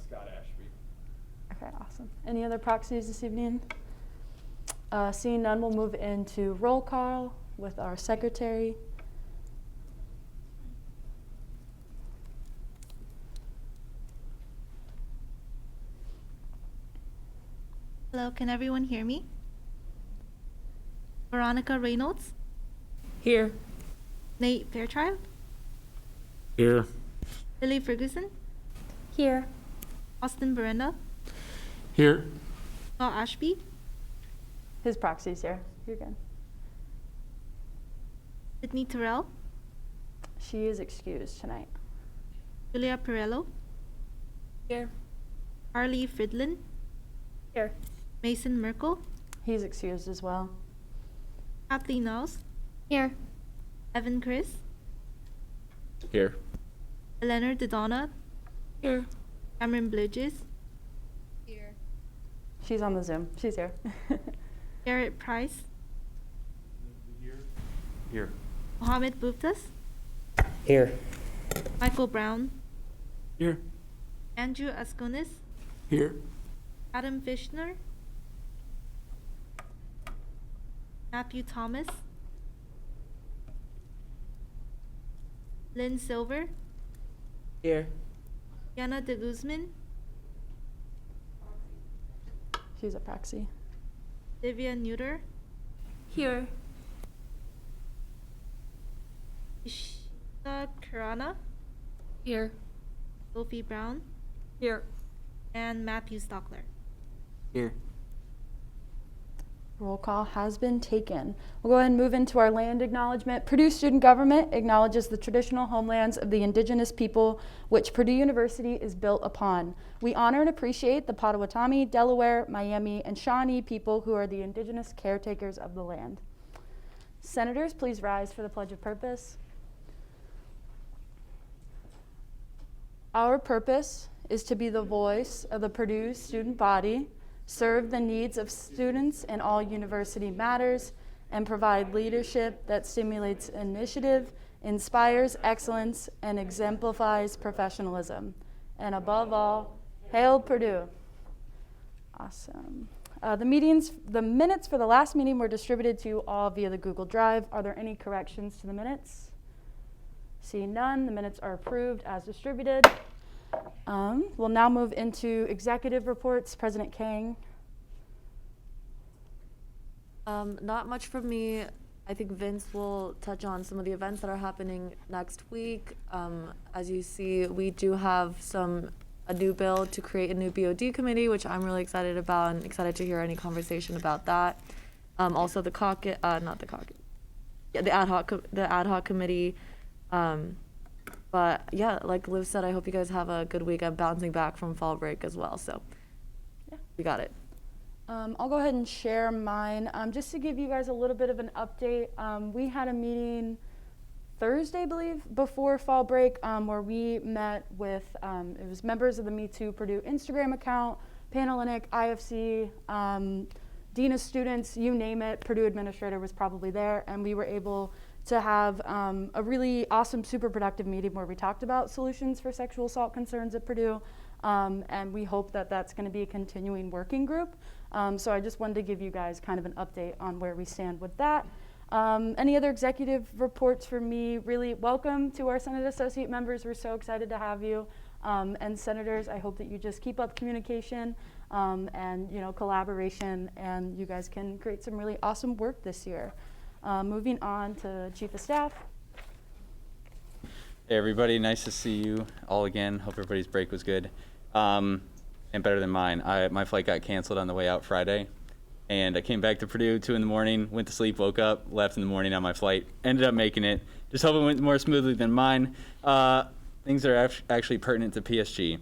Scott Ashby. Okay, awesome. Any other proxies this evening? Seeing none, we'll move into roll call with our secretary. Hello, can everyone hear me? Veronica Reynolds? Here. Nate Fairchild? Here. Lily Ferguson? Here. Austin Berenda? Here. Scott Ashby? His proxy's here. You're good. Sydney Terrell? She is excused tonight. Julia Perello? Here. Harley Fridlin? Here. Mason Merkel? He's excused as well. Kathleen Knowles? Here. Evan Chris? Here. Eleanor Dodonna? Here. Cameron Bridges? Here. She's on the Zoom. She's here. Garrett Price? Here. Mohammed Buftas? Here. Michael Brown? Here. Andrew Asconis? Here. Adam Fishner? Matthew Thomas? Lynn Silver? Here. Yana de Guzman? She's a proxy. Divya Neuter? Here. Ishita Karana? Here. Sophie Brown? Here. And Matthew Stockler. Here. Roll call has been taken. We'll go ahead and move into our land acknowledgement. Purdue Student Government acknowledges the traditional homelands of the indigenous people which Purdue University is built upon. We honor and appreciate the Potawatomi, Delaware, Miami, and Shawnee people who are the indigenous caretakers of the land. Senators, please rise for the Pledge of Purpose. Our purpose is to be the voice of the Purdue student body, serve the needs of students in all university matters, and provide leadership that stimulates initiative, inspires excellence, and exemplifies professionalism. And above all, hail Purdue. Awesome. The minutes for the last meeting were distributed to you all via the Google Drive. Are there any corrections to the minutes? Seeing none, the minutes are approved as distributed. We'll now move into executive reports. President Kang. Not much from me. I think Vince will touch on some of the events that are happening next week. As you see, we do have a new bill to create a new BOD committee, which I'm really excited about and excited to hear any conversation about that. Also the ad hoc committee. But yeah, like Liv said, I hope you guys have a good week. I'm bouncing back from fall break as well, so yeah, we got it. I'll go ahead and share mine. Just to give you guys a little bit of an update, we had a meeting Thursday, I believe, before fall break, where we met with, it was members of the Me Too Purdue Instagram account, Panhellenic, IFC, Dean of Students, you name it, Purdue administrator was probably there, and we were able to have a really awesome, super productive meeting where we talked about solutions for sexual assault concerns at Purdue, and we hope that that's going to be a continuing working group. So I just wanted to give you guys kind of an update on where we stand with that. Any other executive reports for me? Really welcome to our Senate Associate members. We're so excited to have you. And senators, I hope that you just keep up communication and collaboration, and you guys can create some really awesome work this year. Moving on to Chief of Staff. Hey everybody, nice to see you all again. Hope everybody's break was good and better than mine. My flight got canceled on the way out Friday, and I came back to Purdue 2 in the morning, went to sleep, woke up, left in the morning on my flight, ended up making it. Just hope it went more smoothly than mine. Things that are actually pertinent to PSG.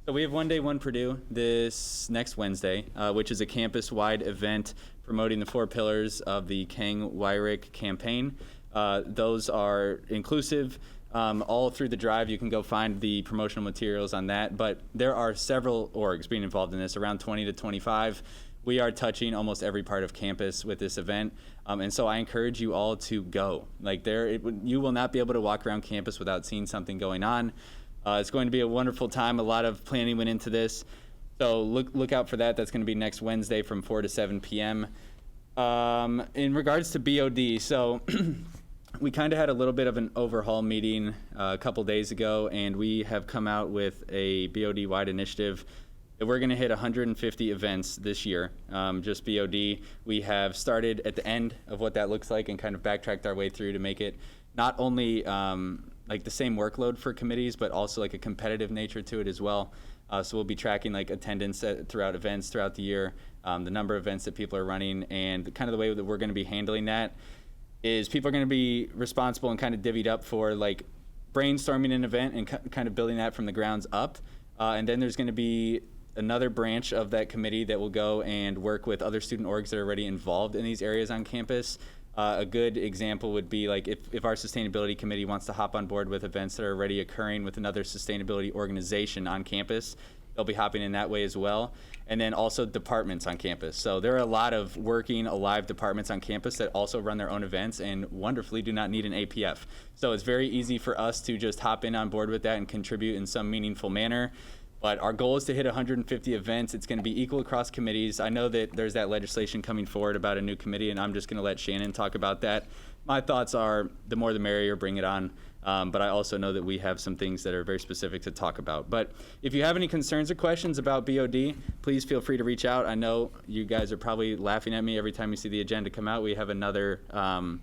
So we have One Day One Purdue this next Wednesday, which is a campus-wide event promoting the 4 pillars of the Kang-Wyrick campaign. Those are inclusive. All through the drive, you can go find the promotional materials on that. But there are several orgs being involved in this, around 20 to 25. We are touching almost every part of campus with this event. And so I encourage you all to go. You will not be able to walk around campus without seeing something going on. It's going to be a wonderful time. A lot of planning went into this. So look out for that. That's going to be next Wednesday from 4 to 7 p.m. In regards to BOD, so we kind of had a little bit of an overhaul meeting a couple days ago, and we have come out with a BOD-wide initiative that we're going to hit 150 events this year, just BOD. We have started at the end of what that looks like and kind of backtracked our way through to make it not only like the same workload for committees, but also like a competitive nature to it as well. So we'll be tracking like attendance throughout events throughout the year, the number of events that people are running, and kind of the way that we're going to be handling that is people are going to be responsible and kind of divvied up for like brainstorming an event and kind of building that from the grounds up. And then there's going to be another branch of that committee that will go and work with other student orgs that are already involved in these areas on campus. A good example would be like if our sustainability committee wants to hop on board with events that are already occurring with another sustainability organization on campus, they'll be hopping in that way as well. And then also departments on campus. So there are a lot of working alive departments on campus that also run their own events and wonderfully do not need an APF. So it's very easy for us to just hop in on board with that and contribute in some meaningful manner. But our goal is to hit 150 events. It's going to be equal across committees. I know that there's that legislation coming forward about a new committee, and I'm just going to let Shannon talk about that. My thoughts are the more the merrier, bring it on. But I also know that we have some things that are very specific to talk about. But if you have any concerns or questions about BOD, please feel free to reach out. I know you guys are probably laughing at me every time you see the agenda come out. We have another co-ED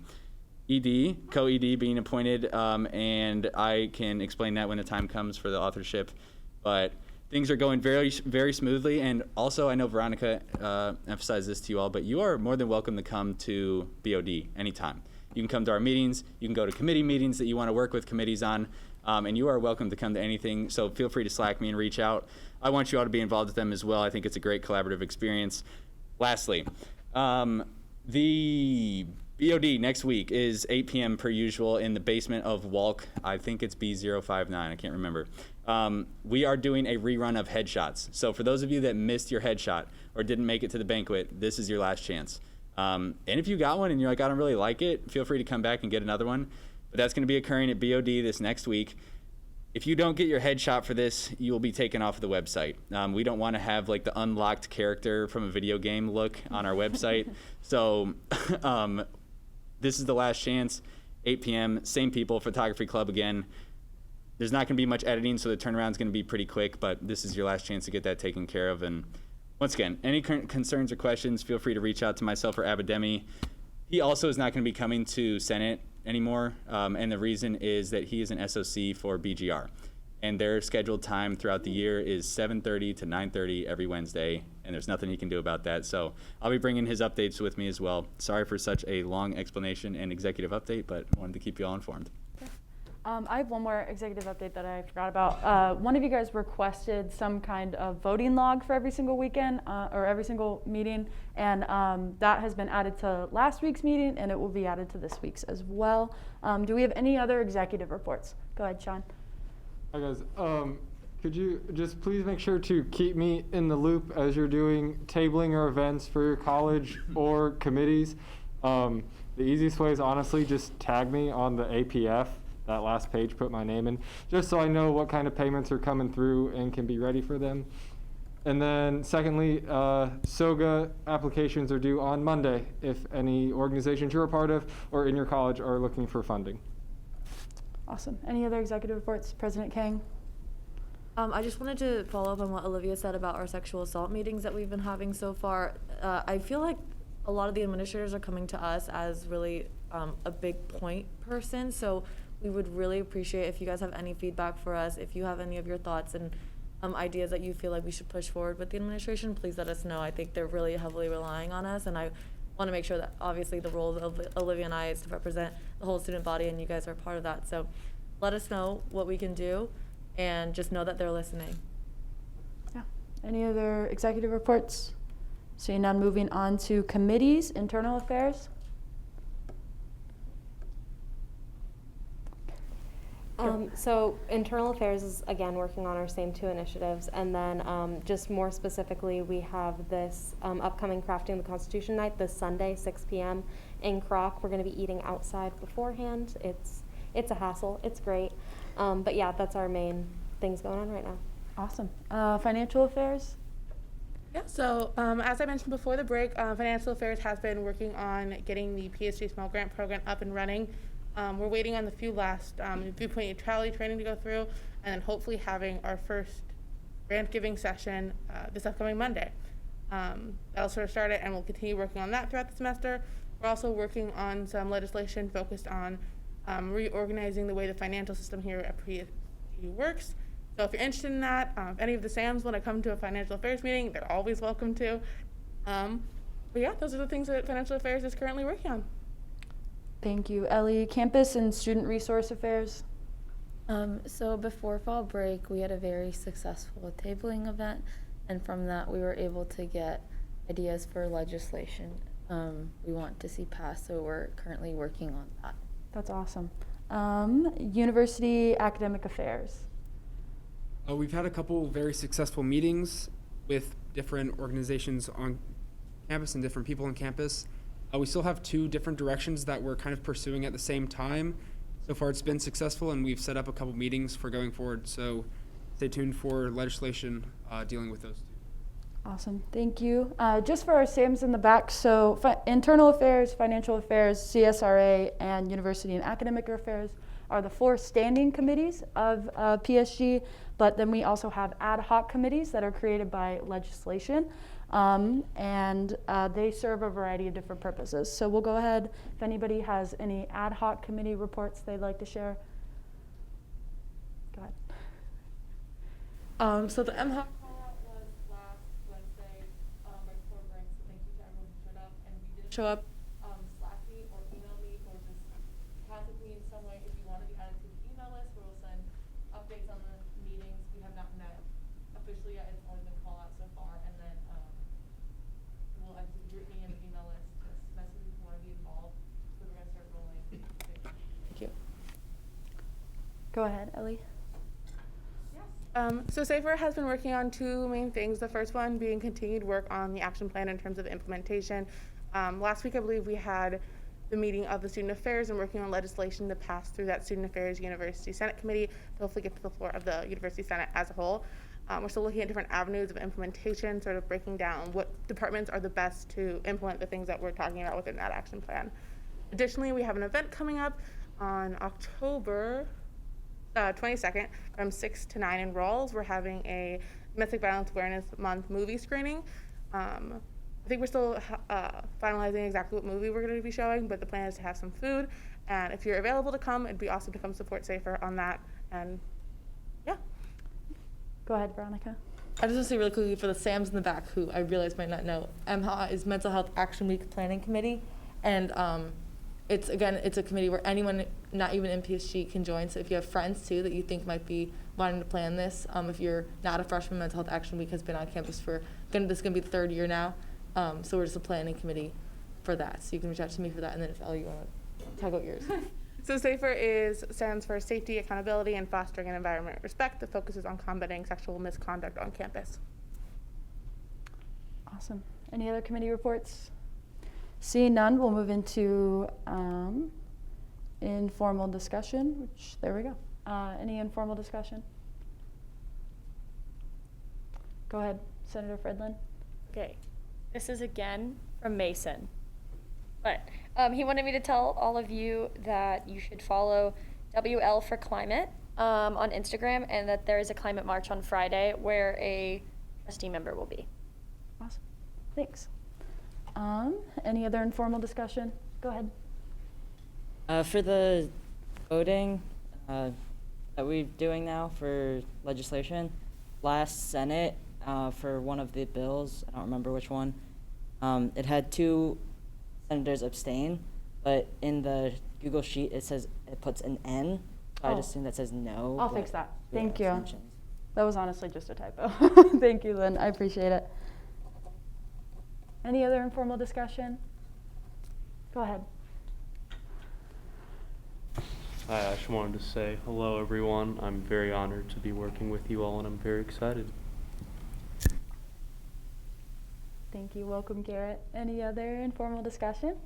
being appointed, and I can explain that when the time comes for the authorship. But things are going very, very smoothly. And also, I know Veronica emphasized this to you all, but you are more than welcome to come to BOD anytime. You can come to our meetings. You can go to committee meetings that you want to work with committees on. And you are welcome to come to anything. So feel free to Slack me and reach out. I want you all to be involved with them as well. I think it's a great collaborative experience. Lastly, the BOD next week is 8 p.m. per usual in the basement of Walk. I think it's B059. I can't remember. We are doing a rerun of headshots. So for those of you that missed your headshot or didn't make it to the banquet, this is your last chance. And if you got one and you're like, I don't really like it, feel free to come back and get another one. But that's going to be occurring at BOD this next week. If you don't get your headshot for this, you will be taken off of the website. We don't want to have like the unlocked character from a video game look on our website. So this is the last chance, 8 p.m., same people, photography club again. There's not going to be much editing, so the turnaround's going to be pretty quick, but this is your last chance to get that taken care of. And once again, any concerns or questions, feel free to reach out to myself or Abidemi. He also is not going to be coming to Senate anymore, and the reason is that he is an SOC for BGR. And their scheduled time throughout the year is 7:30 to 9:30 every Wednesday, and there's nothing he can do about that. So I'll be bringing his updates with me as well. Sorry for such a long explanation and executive update, but wanted to keep you all informed. I have one more executive update that I forgot about. One of you guys requested some kind of voting log for every single weekend or every single meeting, and that has been added to last week's meeting, and it will be added to this week's as well. Do we have any other executive reports? Go ahead, Sean. Hi guys, could you just please make sure to keep me in the loop as you're doing tabling or events for your college or committees? The easiest way is honestly just tag me on the APF. That last page, put my name in, just so I know what kind of payments are coming through and can be ready for them. And then secondly, SOGA applications are due on Monday if any organizations you're a part of or in your college are looking for funding. Awesome. Any other executive reports? President Kang? I just wanted to follow up on what Olivia said about our sexual assault meetings that we've been having so far. I feel like a lot of the administrators are coming to us as really a big point person, so we would really appreciate if you guys have any feedback for us. If you have any of your thoughts and ideas that you feel like we should push forward with the administration, please let us know. I think they're really heavily relying on us, and I want to make sure that obviously the role of Olivia and I is to represent the whole student body, and you guys are part of that. So let us know what we can do, and just know that they're listening. Yeah. Any other executive reports? Seeing none, moving on to committees, internal affairs. So internal affairs is again working on our same two initiatives, and then just more specifically, we have this upcoming Crafting the Constitution night this Sunday, 6 p.m. in Croc. We're going to be eating outside beforehand. It's a hassle. It's great, but yeah, that's our main things going on right now. Awesome. Financial affairs. Yeah, so as I mentioned before the break, Financial Affairs has been working on getting the PSG Small Grant Program up and running. We're waiting on the few last viewpoint neutrality training to go through, and then hopefully having our first grant giving session this upcoming Monday. That'll sort of start it, and we'll continue working on that throughout the semester. We're also working on some legislation focused on reorganizing the way the financial system here at PSG works. So if you're interested in that, if any of the SAMs want to come to a financial affairs meeting, they're always welcome to. But yeah, those are the things that Financial Affairs is currently working on. Thank you. Ellie, campus and student resource affairs. So before fall break, we had a very successful tabling event, and from that we were able to get ideas for legislation we want to see passed, so we're currently working on that. That's awesome. University academic affairs. We've had a couple very successful meetings with different organizations on campus and different people on campus. We still have two different directions that we're kind of pursuing at the same time. So far it's been successful, and we've set up a couple meetings for going forward. So stay tuned for legislation dealing with those two. Awesome, thank you. Just for our SAMs in the back, so internal affairs, financial affairs, CSRA, and university and academic affairs are the 4 standing committees of PSG, but then we also have ad hoc committees that are created by legislation. And they serve a variety of different purposes. So we'll go ahead, if anybody has any ad hoc committee reports they'd like to share. Go ahead. So the MHOC call was last Wednesday, right before break, so thank you to everyone who showed up. And if you didn't show up, Slack me or email me or just contact me in some way if you want to be added to the email list where we'll send updates on the meetings. We have not met officially yet, it's only been called out so far, and then we'll actually group me in the email list, just message me if you want to be involved, so we're going to start rolling. Thank you. Go ahead, Ellie. So SAFER has been working on two main things. The first one being continued work on the action plan in terms of implementation. Last week, I believe we had the meeting of the Student Affairs and working on legislation to pass through that Student Affairs University Senate Committee to hopefully get to the floor of the University Senate as a whole. We're still looking at different avenues of implementation, sort of breaking down what departments are the best to implement the things that we're talking about within that action plan. Additionally, we have an event coming up on October 22nd from 6 to 9 in Rawls. We're having a Domestic Violence Awareness Month movie screening. I think we're still finalizing exactly what movie we're going to be showing, but the plan is to have some food. And if you're available to come, it'd be awesome to come support SAFER on that. And yeah. Go ahead, Veronica. I just want to say really quickly for the Sams in the back who I realize might not know, MHA is Mental Health Action Week Planning Committee. And it's a committee where anyone not even in PSG can join. So if you have friends too that you think might be wanting to plan this, if you're not a freshman, Mental Health Action Week has been on campus for, this is going to be the third year now. So we're just a planning committee for that. So you can reach out to me for that. And then if Ellie, you want to talk about yours. So SAFER stands for Safety, Accountability, and Fostering an Environment of Respect that focuses on combating sexual misconduct on campus. Awesome. Any other committee reports? Seeing none, we'll move into informal discussion, which, there we go. Any informal discussion? Go ahead, Senator Fredlin. Okay, this is again from Mason. But he wanted me to tell all of you that you should follow WL for Climate on Instagram, and that there is a climate march on Friday where a trustee member will be. Awesome. Thanks. Any other informal discussion? Go ahead. For the voting that we're doing now for legislation, last Senate for one of the bills, I don't remember which one, it had 2 senators abstain, but in the Google Sheet it puts an N, so I just assume that says no. I'll fix that. Thank you. Abstentions. That was honestly just a typo. Thank you, Lynn. I appreciate it. Any other informal discussion? Go ahead. Hi, I just wanted to say hello, everyone. I'm very honored to be working with you all, and I'm very excited. Thank you. Welcome, Garrett. Any other informal discussion?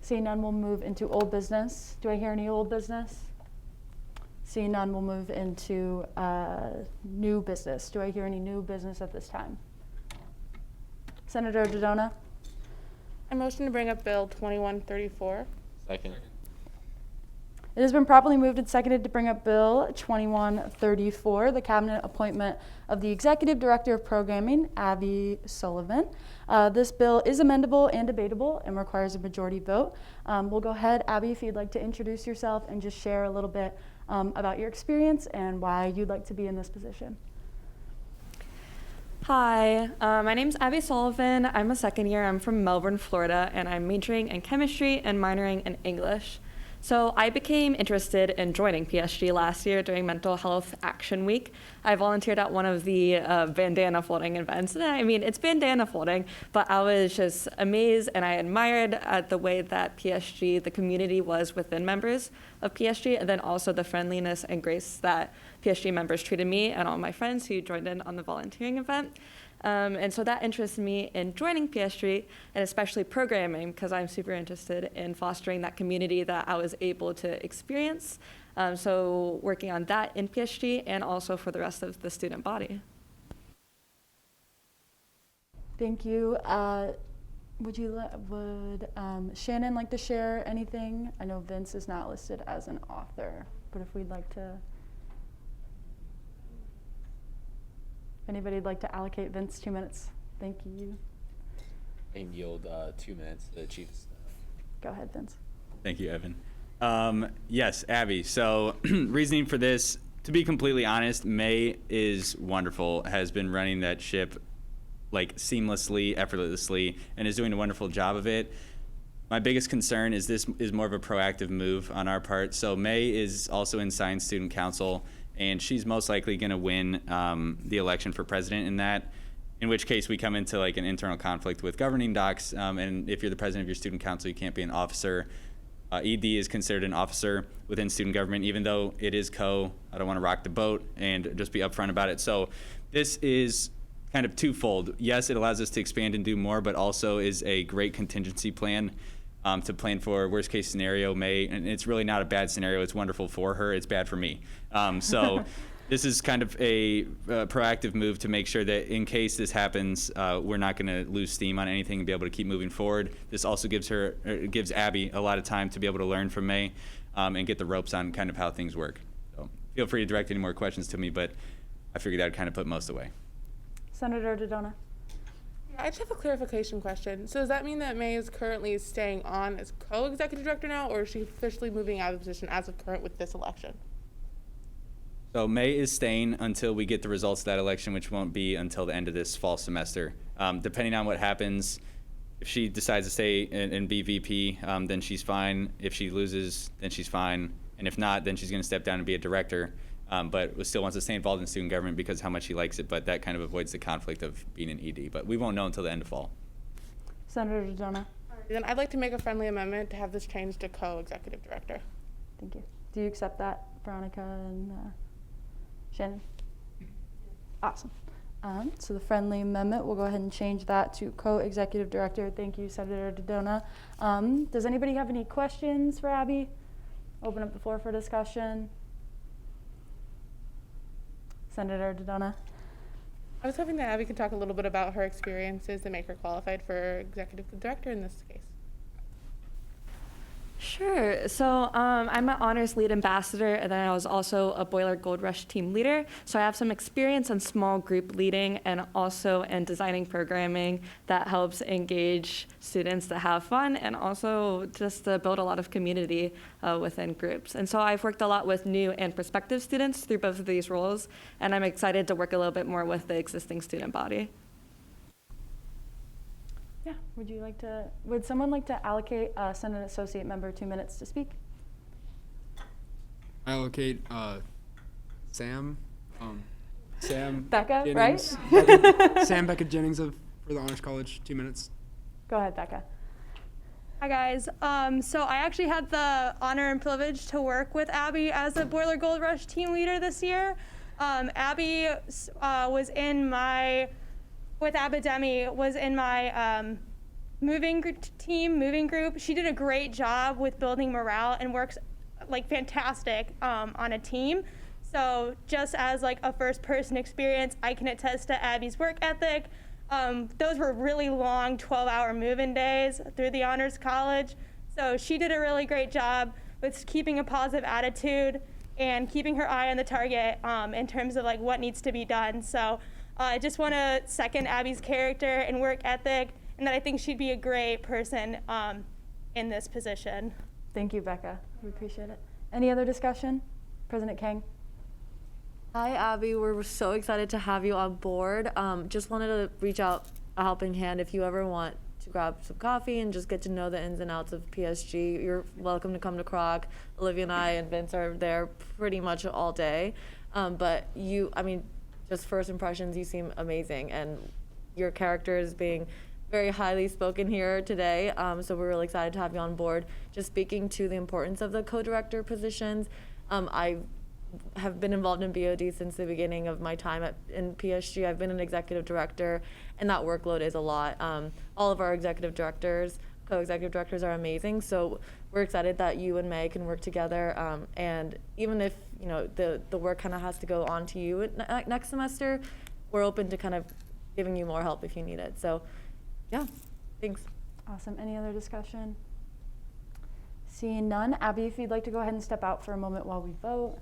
Seeing none, we'll move into old business. Do I hear any old business? Seeing none, we'll move into new business. Do I hear any new business at this time? Senator Dodona. I motion to bring up Bill 2134. Second. It has been properly moved and seconded to bring up Bill 2134, the cabinet appointment of the Executive Director of Programming, Abby Sullivan. This bill is amendable and debatable and requires a majority vote. We'll go ahead, Abby, if you'd like to introduce yourself and just share a little bit about your experience and why you'd like to be in this position. Hi, my name's Abby Sullivan. I'm a second year. I'm from Melbourne, Florida, and I'm majoring in chemistry and minoring in English. So I became interested in joining PSG last year during Mental Health Action Week. I volunteered at one of the bandana folding events. I mean, it's bandana folding, but I was just amazed and I admired at the way that PSG, the community, was within members of PSG, and then also the friendliness and grace that PSG members treated me and all my friends who joined in on the volunteering event. And so that interested me in joining PSG, and especially programming, because I'm super interested in fostering that community that I was able to experience. So working on that in PSG and also for the rest of the student body. Thank you. Would Shannon like to share anything? I know Vince is not listed as an author, but if we'd like to. Anybody'd like to allocate Vince 2 minutes? Thank you. I can yield 2 minutes to the chief of staff. Go ahead, Vince. Thank you, Evan. Yes, Abby. So reasoning for this to be completely honest, May is wonderful, has been running that ship like seamlessly, effortlessly, and is doing a wonderful job of it. My biggest concern is this is more of a proactive move on our part. So May is also in Science Student Council, and she's most likely going to win the election for president in that, in which case we come into like an internal conflict with governing docs, and if you're the president of your student council, you can't be an officer. ED is considered an officer within student government, even though it is I don't want to rock the boat and just be upfront about it. So this is kind of twofold. Yes, it allows us to expand and do more, but also is a great contingency plan to plan for worst case scenario. May, and it's really not a bad scenario. It's wonderful for her. It's bad for me. So this is kind of a proactive move to make sure that in case this happens, we're not going to lose steam on anything and be able to keep moving forward. This also gives Abby a lot of time to be able to learn from May and get the ropes on kind of how things work. So feel free to direct any more questions to me, but I figured I'd kind of put most away. Senator DeDona. I just have a clarification question. So does that mean that May is currently staying on as co-executive director now, or is she officially moving out of the position as of current with this election? So May is staying until we get the results of that election, which won't be until the end of this fall semester. Depending on what happens, if she decides to stay and be VP, then she's fine. If she loses, then she's fine. And if not, then she's going to step down and be a director. But still wants to stay involved in student government because how much she likes it. But that kind of avoids the conflict of being an ED. But we won't know until the end of fall. Senator DeDona. Then I'd like to make a friendly amendment to have this changed to co-executive director. Thank you. Do you accept that, Veronica and Shannon? Awesome. So the friendly amendment, we'll go ahead and change that to co-executive director. Thank you, Senator DeDona. Does anybody have any questions for Abby? Open up the floor for discussion. Senator DeDona. I was hoping that Abby could talk a little bit about her experiences that make her qualified for executive director in this case. Sure. So I'm an honors lead ambassador, and then I was also a Boiler Gold Rush team leader. So I have some experience in small group leading and also in designing programming that helps engage students to have fun and also just to build a lot of community within groups. And so I've worked a lot with new and prospective students through both of these roles, and I'm excited to work a little bit more with the existing student body. Yeah, would someone like to allocate Senate Associate Member 2 minutes to speak? I allocate Sam Becca, Jennings, right? Sam Becca Jennings for the Honors College, 2 minutes. Go ahead, Becca. Hi guys. So I actually had the honor and privilege to work with Abby as a Boiler Gold Rush team leader this year. Abby was in my moving group. She did a great job with building morale and works like fantastic on a team. So just as like a first person experience, I can attest to Abby's work ethic. Those were really long 12-hour move-in days through the Honors College. So she did a really great job with keeping a positive attitude and keeping her eye on the target in terms of like what needs to be done. So I just want to second Abby's character and work ethic, and that I think she'd be a great person in this position. Thank you, Becca. We appreciate it. Any other discussion? President Kang. Hi, Abby. We're so excited to have you on board. Just wanted to reach out a helping hand if you ever want to grab some coffee and just get to know the ins and outs of PSG. You're welcome to come to Kroc. Olivia and I and Vince are there pretty much all day. But just first impressions, you seem amazing, and your character is being very highly spoken here today. So we're really excited to have you on board. Just speaking to the importance of the co-director positions, I have been involved in BOD since the beginning of my time in PSG. I've been an executive director, and that workload is a lot. All of our executive directors, co-executive directors are amazing. So we're excited that you and May can work together. And even if the work kind of has to go on to you next semester, we're open to kind of giving you more help if you need it. So yeah, thanks. Awesome. Any other discussion? Seeing none. Abby, if you'd like to go ahead and step out for a moment while we vote.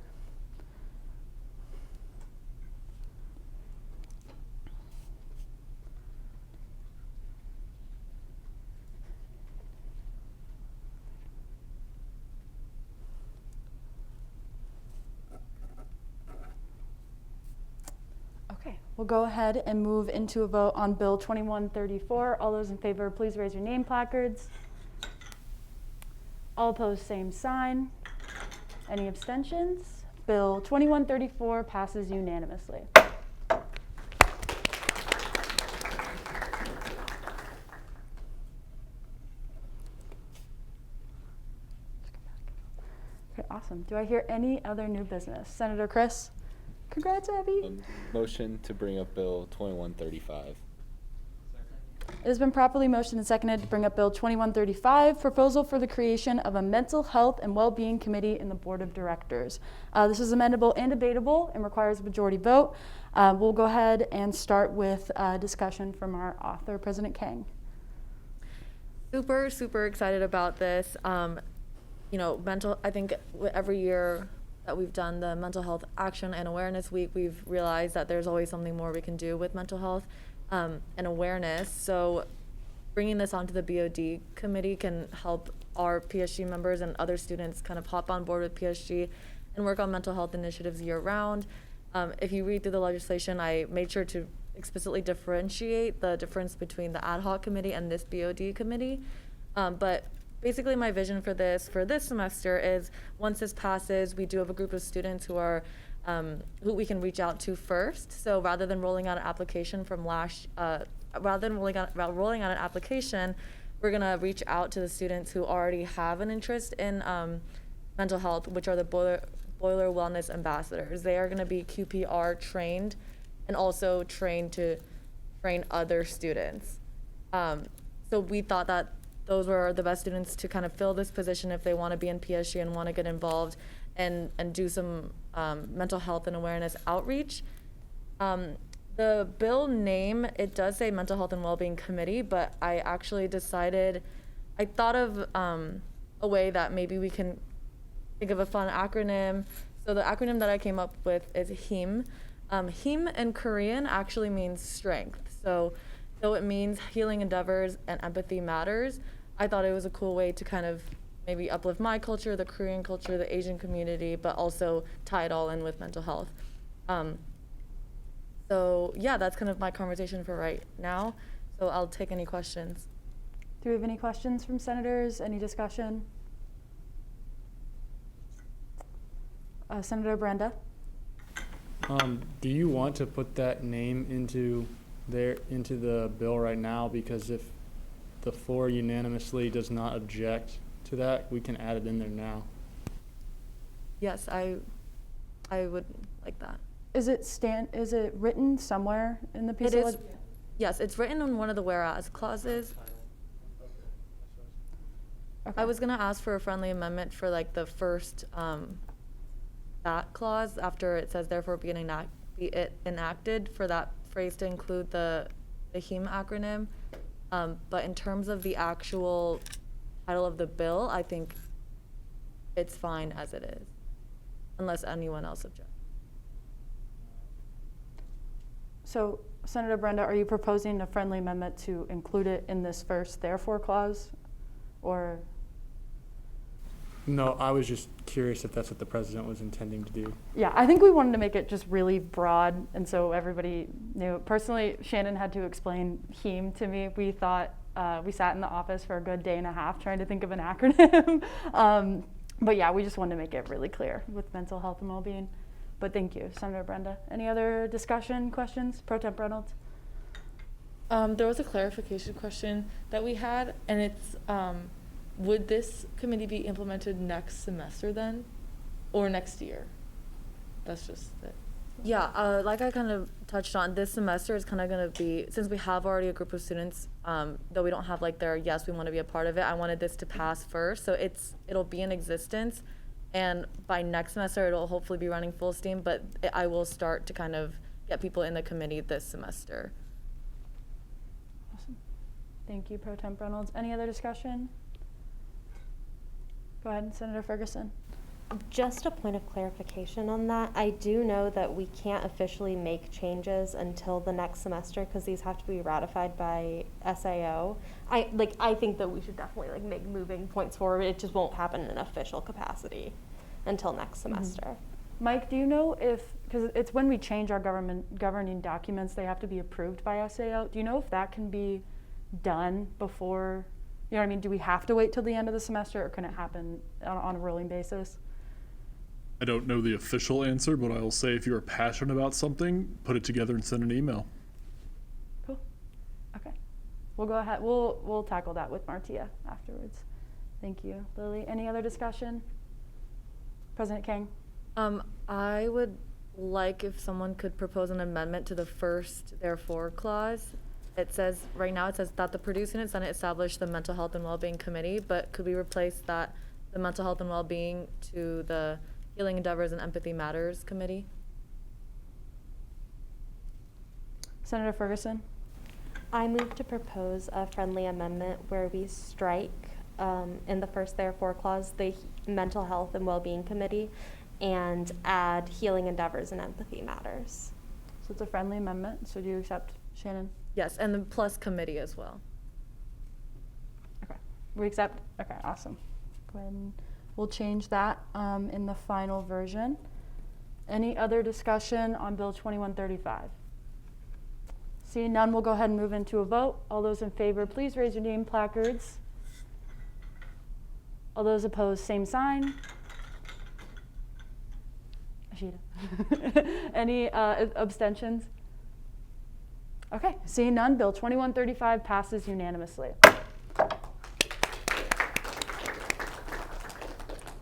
we'll go ahead and move into a vote on Bill 2134. All those in favor, please raise your name placards. All opposed, same sign. Any abstentions? Bill 2134 passes unanimously. Okay, awesome. Do I hear any other new business? Senator Chris? Congrats, Abby. Motion to bring up Bill 2135. It has been properly motioned and seconded to bring up Bill 2135, proposal for the creation of a mental health and well-being committee in the board of directors. This is amendable and debatable and requires a majority vote. We'll go ahead and start with discussion from our author, President Kang. Super excited about this. You know, I think every year that we've done the Mental Health Action and Awareness Week, we've realized that there's always something more we can do with mental health and awareness. So bringing this onto the BOD committee can help our PSG members and other students kind of hop on board with PSG and work on mental health initiatives year round. If you read through the legislation, I made sure to explicitly differentiate the difference between the ad hoc committee and this BOD committee. But basically my vision for this semester is once this passes, we do have a group of students who are who we can reach out to first. So rather than rolling out an application we're gonna reach out to the students who already have an interest in mental health, which are the Boiler Wellness Ambassadors. They are gonna be QPR trained and also trained to train other students. So we thought that those were the best students to kind of fill this position if they want to be in PSG and want to get involved and do some mental health and awareness outreach. The bill name, it does say Mental Health and Wellbeing Committee, but I actually I thought of a way that maybe we can think of a fun acronym. So the acronym that I came up with is HEAM. HEAM in Korean actually means strength. So though it means healing endeavors and empathy matters, I thought it was a cool way to kind of maybe uplift my culture, the Korean culture, the Asian community, but also tie it all in with mental health. So yeah, that's kind of my conversation for right now. So I'll take any questions. Do we have any questions from senators? Any discussion? Senator Brenda? Do you want to put that name into the bill right now? Because if the floor unanimously does not object to that, we can add it in there now. Yes, I would like that. Is it written somewhere in the piece It of is. Yes, it's written in one of the whereas clauses. Okay. I was gonna ask for a friendly amendment for like the first that clause after it says therefore be it enacted, for that phrase to include the HEAM acronym. But in terms of the actual title of the bill, I think it's fine as it is, unless anyone else objects. So, Senator Brenda, are you proposing a friendly amendment to include it in this first therefore clause, or? No, I was just curious if that's what the president was intending to do. Yeah, I think we wanted to make it just really broad, and so everybody knew. Personally, Shannon had to explain HEAM to me. We thought, we sat in the office for a good day and a half trying to think of an acronym. But yeah, we just wanted to make it really clear with mental health and well-being. But thank you, Senator Brenda. Any other discussion, questions? Pro Temp Reynolds? There was a clarification question that we had, and it's, would this committee be implemented next semester then, or next year? That's just it. Yeah, like I kind of touched on, this semester is kind of going to be, since we have already a group of students, though we don't have like their, yes, we want to be a part of it, I wanted this to pass first, so it'll be in existence, and by next semester it'll hopefully be running full steam, but I will start to kind of get people in the committee this semester. Awesome. Thank you, Pro Temp Reynolds. Any other discussion? Go ahead, Senator Ferguson. Just a point of clarification on that. I do know that we can't officially make changes until the next semester because these have to be ratified by SAO. I think that we should definitely make moving points forward. It just won't happen in an official capacity until next semester. Mike, do you know if, because it's when we change our governing documents, they have to be approved by SAO. Do you know if that can be done before, you know what I mean? Do we have to wait till the end of the semester, or can it happen on a rolling basis? I don't know the official answer, but I will say if you are passionate about something, put it together and send an email. Cool. Okay. We'll go ahead. We'll tackle that with Martia afterwards. Thank you, Lily. Any other discussion? President King? I would like if someone could propose an amendment to the first therefore clause. It says, right now it says that the Purdue Student Senate establish the Mental Health and Wellbeing Committee, but could we replace that, the Mental Health and Wellbeing, to the Healing Endeavors and Empathy Matters Committee? Senator Ferguson? I move to propose a friendly amendment where we strike in the first therefore clause the Mental Health and Wellbeing Committee and add Healing Endeavors and Empathy Matters. So it's a friendly amendment. So do you accept, Shannon? Yes, and the plus committee as well. Okay. We accept? Okay, awesome. Go ahead and we'll change that in the final version. Any other discussion on Bill 2135? Seeing none, we'll go ahead and move into a vote. All those in favor, please raise your name placards. All those opposed, same sign. Ashita. Any abstentions? Okay, seeing none, Bill 2135 passes unanimously.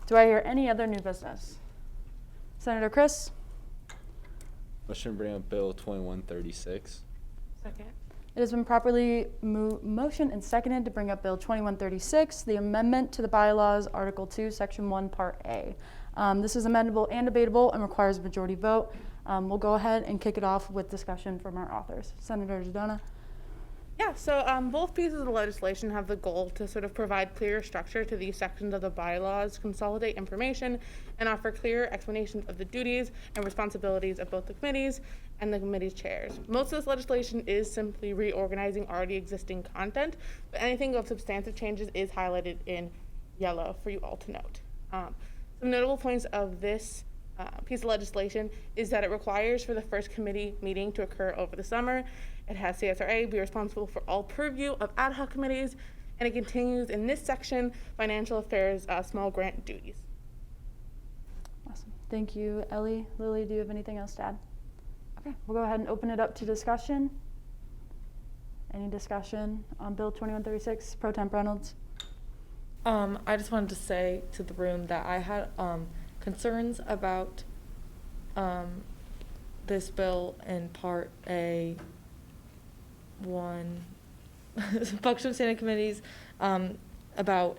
Do I hear any other new business? Senator Chris? Motion to bring up Bill 2136. Second. It has been properly motioned and seconded to bring up Bill 2136, the amendment to the bylaws, Article 2, Section 1, Part A. This is amendable and debatable and requires a majority vote. We'll go ahead and kick it off with discussion from our authors. Senator Dodona. Yeah, so both pieces of the legislation have the goal to sort of provide clearer structure to these sections of the bylaws, consolidate information, and offer clearer explanations of the duties and responsibilities of both the committees and the committee's chairs. Most of this legislation is simply reorganizing already existing content, but anything of substantive changes is highlighted in yellow for you all to note. Some notable points of this piece of legislation is that it requires for the first committee meeting to occur over the summer. It has CSRA be responsible for all purview of ad hoc committees, and it continues in this section financial affairs small grant duties. Awesome. Thank you, Ellie. Lily, do you have anything else to add? Okay, we'll go ahead and open it up to discussion. Any discussion on Bill 2136? Pro Temp Reynolds. I just wanted to say to the room that I had concerns about this bill in Part A 1 function of standing committees, about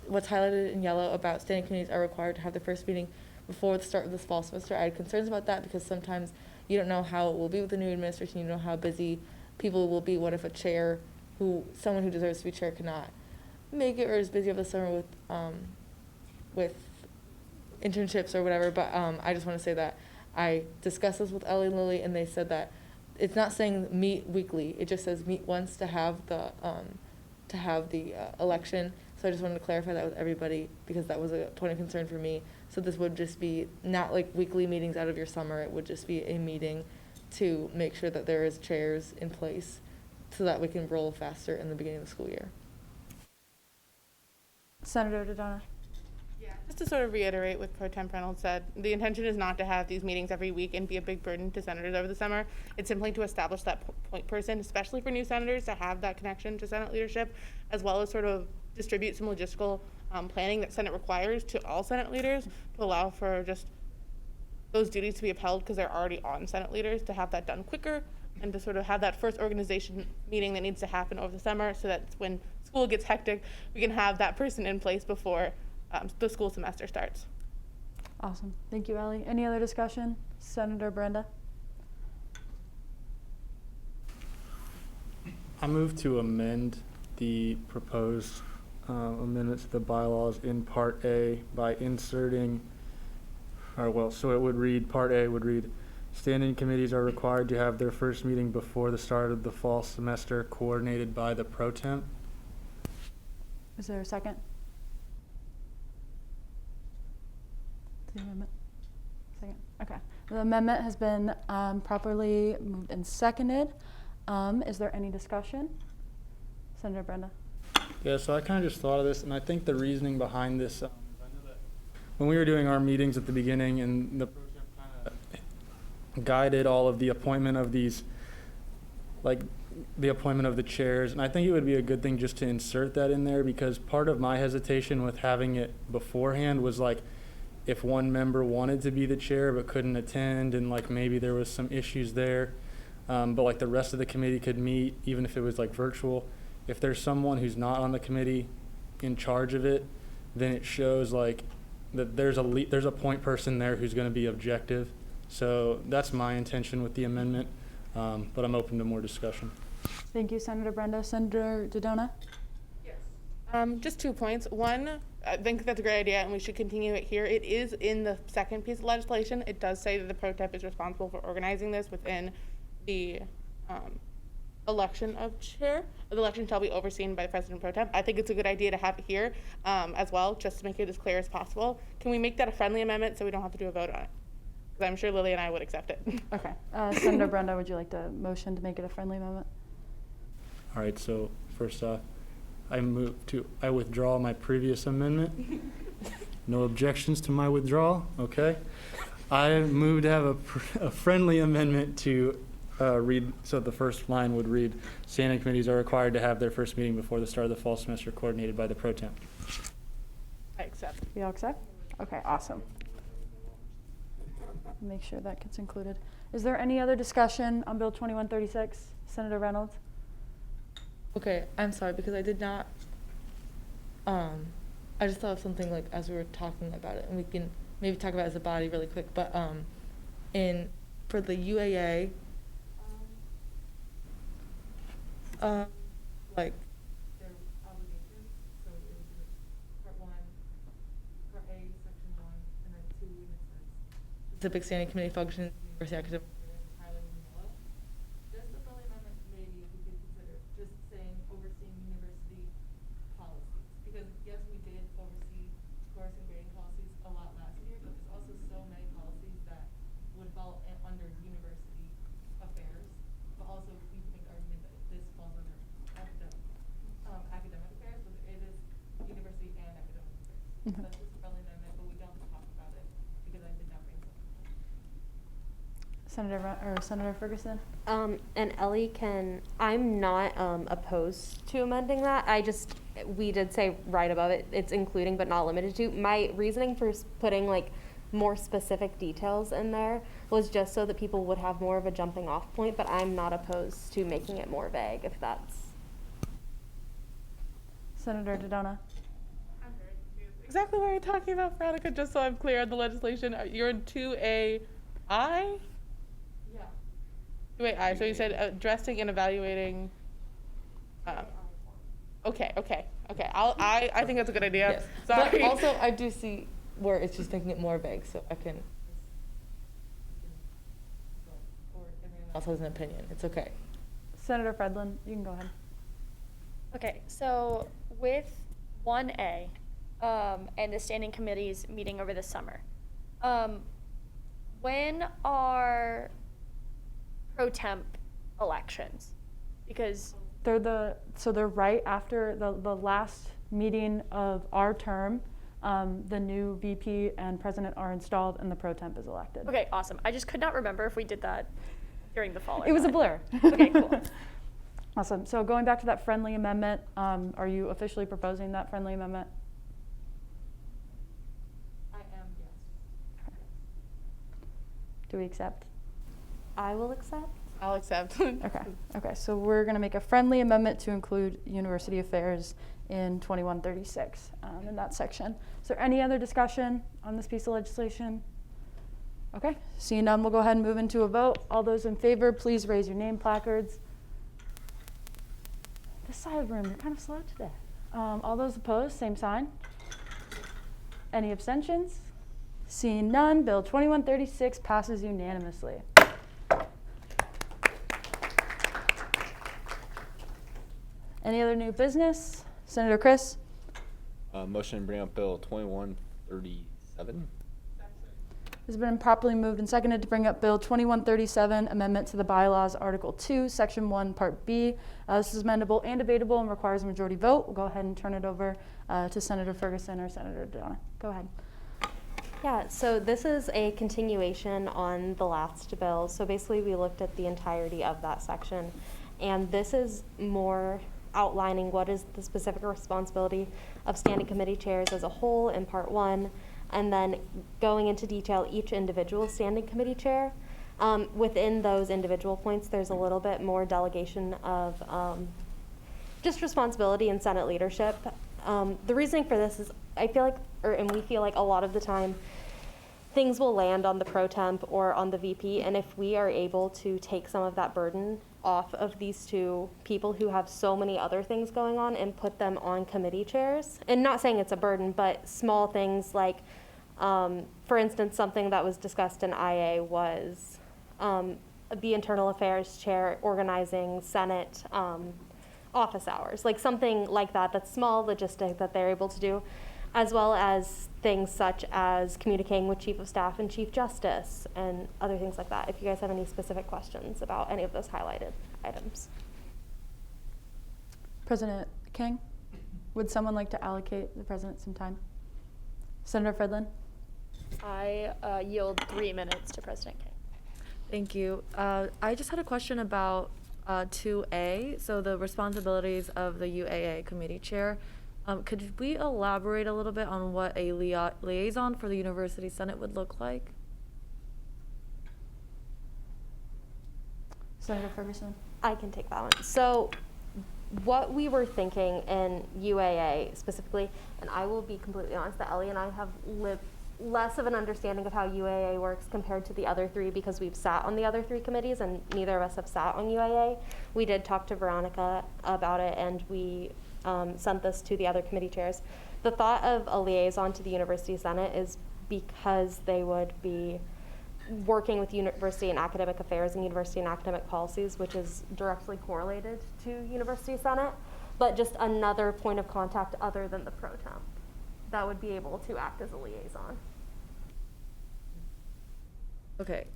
what's highlighted in yellow about standing committees are required to have their first meeting before the start of this fall semester. I had concerns about that because sometimes you don't know how it will be with the new administration, you don't know how busy people will be. What if someone who deserves to be chair cannot make it, or is busy over the summer with internships or whatever? But I just want to say that I discussed this with Ellie and Lily, and they said that it's not saying meet weekly. It just says meet once to have the election. So I just wanted to clarify that with everybody because that was a point of concern for me. So this would just be not like weekly meetings out of your summer. It would just be a meeting to make sure that there is chairs in place so that we can roll faster in the beginning of the school year. Senator Dodona. Just to sort of reiterate what Pro Temp Reynolds said, the intention is not to have these meetings every week and be a big burden to senators over the summer. It's simply to establish that point person, especially for new senators, to have that connection to Senate leadership, as well as sort of distribute some logistical planning that Senate requires to all Senate leaders to allow for just those duties to be upheld because they're already on Senate leaders, to have that done quicker and to sort of have that first organization meeting that needs to happen over the summer so that when school gets hectic, we can have that person in place before the school semester starts. Awesome. Thank you, Ellie. Any other discussion? Senator Brenda. I move to amend the proposed amendments to the bylaws in Part A by inserting, so it would read, Part A would read, standing committees are required to have their first meeting before the start of the fall semester coordinated by the pro temp. Is there a second? The amendment. Second. Okay. The amendment has been properly moved and seconded. Is there any discussion? Senator Brenda. Yeah, so I kind of just thought of this, and I think the reasoning behind this, I know that when we were doing our meetings at the beginning, and the pro temp kind of guided all of the appointment of these, like the appointment of the chairs, and I think it would be a good thing just to insert that in there, because part of my hesitation with having it beforehand was like, if one member wanted to be the chair but couldn't attend, and like maybe there was some issues there, but like the rest of the committee could meet, even if it was like virtual. If there's someone who's not on the committee in charge of it, then it shows like that there's a point person there who's going to be objective. So that's my intention with the amendment, but I'm open to more discussion. Thank you, Senator Brenda. Senator Dodona? Just 2 points. One, I think that's a great idea, and we should continue it here. It is in the second piece of legislation. It does say that the pro temp is responsible for organizing this within the election of chair. The election shall be overseen by the president pro temp. I think it's a good idea to have it here as well, just to make it as clear as possible. Can we make that a friendly amendment so we don't have to do a vote on it? Because I'm sure Lily and I would accept it. Okay. Senator Brenda, would you like to motion to make it a friendly amendment? All right, so first off, I withdraw my previous amendment. No objections to my withdrawal, okay? I move to have a friendly amendment to read, so the first line would read, standing committees are required to have their first meeting before the start of the fall semester coordinated by the pro temp. I accept. We all accept? Okay, awesome. Make sure that gets included. Is there any other discussion on Bill 2136? Senator Reynolds? Okay, I'm sorry because I did not. I just thought of something like as we were talking about it, and we can maybe talk about it as a body really quick. But for the UAA, like their obligations. So it was part 1, part A, section 1, and then 2 witnesses. Specific standing committee functions, university academic. Just a friendly amendment, maybe we could consider just saying overseeing university policies, because yes, we did oversee course and grading policies a lot last year, but there's also so many policies that would fall under university affairs, but also we can make the argument that this falls under academic affairs, but it is university and academic affairs. So that's just a friendly amendment, but we don't have to talk about it because I did not bring it up. Senator Ferguson? And Ellie I'm not opposed to amending that. We did say right above it, it's including but not limited to. My reasoning for putting like more specific details in there was just so that people would have more of a jumping off point, but I'm not opposed to making it more vague if that's. Senator Dodona? Exactly what you're talking about, Veronica, just so I'm clear on the legislation. You're in 2AI? Yeah. 2AI, so you said addressing and evaluating. Okay. I think that's a good idea. Yes. Sorry. But also, I do see where it's just making it more vague, so I can. Or everyone else has an opinion. It's okay. Senator Fredlin, you can go ahead. Okay, so with 1A and the standing committees meeting over the summer, when are pro temp elections? Because they're right after the last meeting of our term. The new VP and president are installed and the pro temp is elected. okay, awesome. I just could not remember if we did that during the fall. Or It was a not. blur. Okay, cool. Awesome. So going back to that friendly amendment, are you officially proposing that friendly amendment? I am, yes. Do we accept? I will accept. I'll accept. Okay, so we're going to make a friendly amendment to include university affairs in 2136 in that section. Is there any other discussion on this piece of legislation? Okay, seeing none, we'll go ahead and move into a vote. All those in favor, please raise your name placards. This side of the room, you're kind of slow today. All those opposed, same sign. Any abstentions? Seeing none, Bill 2136 passes unanimously. Any other new business? Senator Chris? Motion to bring up Bill 2137. It's been properly moved and seconded to bring up Bill 2137, Amendment to the Bylaws, Article 2, Section 1, Part B. This is amendable and debatable and requires a majority vote. We'll go ahead and turn it over to Senator Ferguson or Senator Donna. Go ahead. Yeah, so this is a continuation on the last bill. So basically we looked at the entirety of that section, and this is more outlining what is the specific responsibility of standing committee chairs as a whole in Part 1, and then going into detail each individual standing committee chair. Within those individual points, there's a little bit more delegation of just responsibility in Senate leadership. The reasoning for this is I feel like, and we feel like a lot of the time, things will land on the pro temp or on the VP, and if we are able to take some of that burden off of these two people who have so many other things going on and put them on committee chairs, and not saying it's a burden, but small things like, for instance, something that was discussed in IA was the Internal Affairs chair organizing Senate office hours, like something like that, that's small logistic that they're able to do, as well as things such as communicating with Chief of Staff and Chief Justice and other things like that, if you guys have any specific questions about any of those highlighted items. President King, would someone like to allocate the president some time? Senator Fredlin? I yield 3 minutes to President King. Thank you. I just had a question about 2A, so the responsibilities of the UAA committee chair. Could we elaborate a little bit on what a liaison for the University Senate would look like? Senator Ferguson? I can take that one. So what we were thinking in UAA specifically, and I will be completely honest that Ellie and I have less of an understanding of how UAA works compared to the other three because we've sat on the other three committees and neither of us have sat on UAA. We did talk to Veronica about it, and we sent this to the other committee chairs. The thought of a liaison to the University Senate is because they would be working with university and academic affairs and university and academic policies, which is directly correlated to University Senate, but just another point of contact other than the pro temp that would be able to act as a liaison. Okay.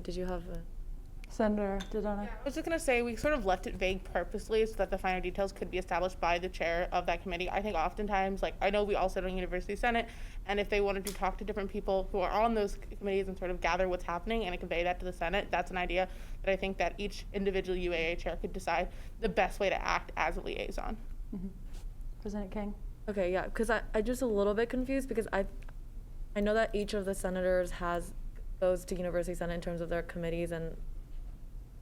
Did you have a... Senator Dodonna? I was just going to say, we sort of left it vague purposely so that the finer details could be established by the chair of that committee. I think oftentimes, like, I know we all sit on University Senate, and if they wanted to talk to different people who are on those committees and sort of gather what's happening and convey that to the Senate, that's an idea that I think that each individual UAA chair could decide the best way to act as a liaison. Mm-hmm. President King? Okay, yeah, because I'm just a little bit confused because I know that each of the senators goes to University Senate in terms of their committees and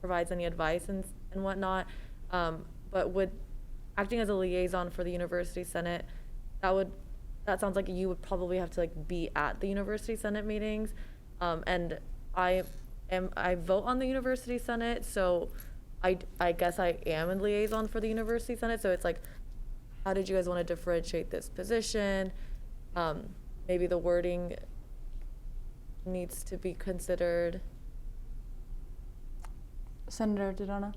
provides any advice and whatnot, but would acting as a liaison for the University Senate, that sounds like you would probably have to like be at the University Senate meetings, and I vote on the University Senate, so I guess I am a liaison for the University Senate. So it's like, how did you guys want to differentiate this position? Maybe the wording needs to be considered. Senator Dodonna?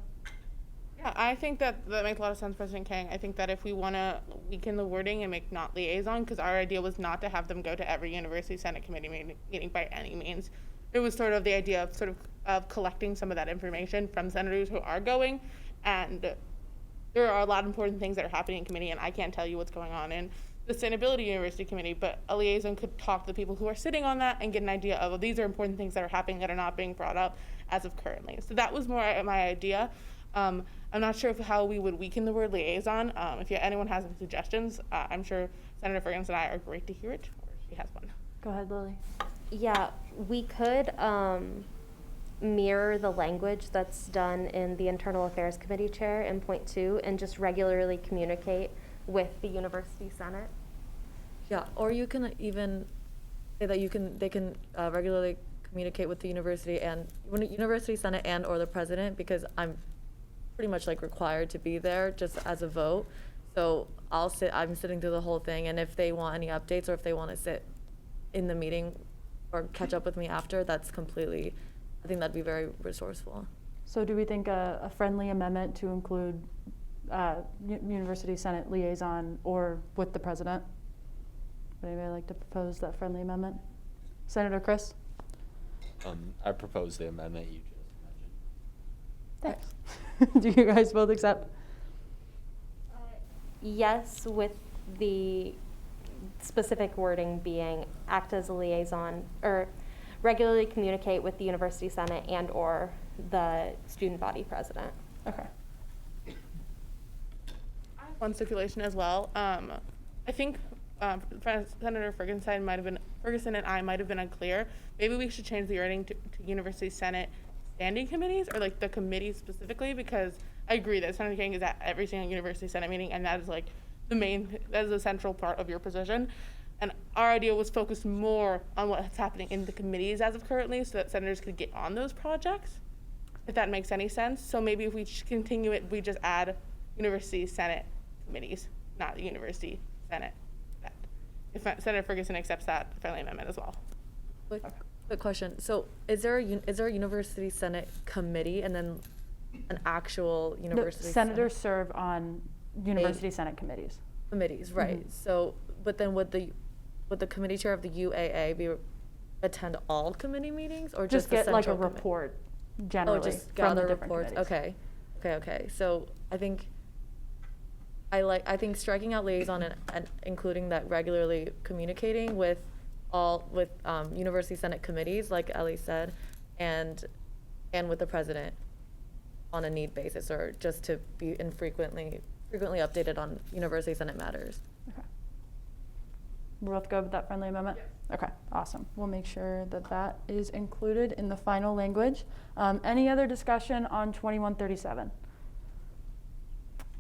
Yeah, I think that makes a lot of sense, President King. I think that if we want to weaken the wording and make not liaison, because our idea was not to have them go to every University Senate committee meeting by any means. It was sort of the idea of of collecting some of that information from senators who are going, and there are a lot of important things that are happening in committee, and I can't tell you what's going on in the Sustainability University Committee, but a liaison could talk to the people who are sitting on that and get an idea of, well, these are important things that are happening that are not being brought up as of currently. So that was more my idea. I'm not sure how we would weaken the word liaison. If anyone has any suggestions, I'm sure Senator Ferguson and I are great to hear it, or she has one. Go ahead, Lily. Yeah, we could mirror the language that's done in the Internal Affairs Committee chair in point 2 and just regularly communicate with the University Senate. Yeah, or you can even say that they can regularly communicate with the university and University Senate and or the president, because I'm pretty much like required to be there just as a vote. So I'm sitting through the whole thing, and if they want any updates or if they want to sit in the meeting or catch up with me after, that's completely, I think that'd be very resourceful. So do we think a friendly amendment to include University Senate liaison or with the president? Would anybody like to propose that friendly amendment? Senator Chris? I propose the amendment you just mentioned. Thanks. Do you guys both accept? Yes, with the specific wording being act as a liaison or regularly communicate with the University Senate and or the student body president. Okay. One stipulation as well. I think Senator Ferguson and I might have been unclear. Maybe we should change the wording to University Senate standing committees, or like the committees specifically, because I agree that Senator King is at every single University Senate meeting, and that is like that is a central part of your position. And our idea was focused more on what's happening in the committees as of currently, so that senators could get on those projects, if that makes any sense. So maybe if we continue it, we just add University Senate committees, not the University Senate. If Senator Ferguson accepts that friendly amendment as well. Quick question. So is there a University Senate committee and then an actual University Senators serve on University Senate committees. Committees, right. Mhm. So, but then would the committee chair of the UAA attend all committee meetings or just the get like a central report generally Oh, just from gather the different reports. committees. Okay. So I think striking out liaison and including that regularly communicating with University Senate committees, like Ellie said, and with the president on a need basis, or just to be frequently updated on University Senate matters. Okay. We're both good with that friendly amendment? Yes. Okay, awesome. We'll make sure that is included in the final language. Any other discussion on 2137?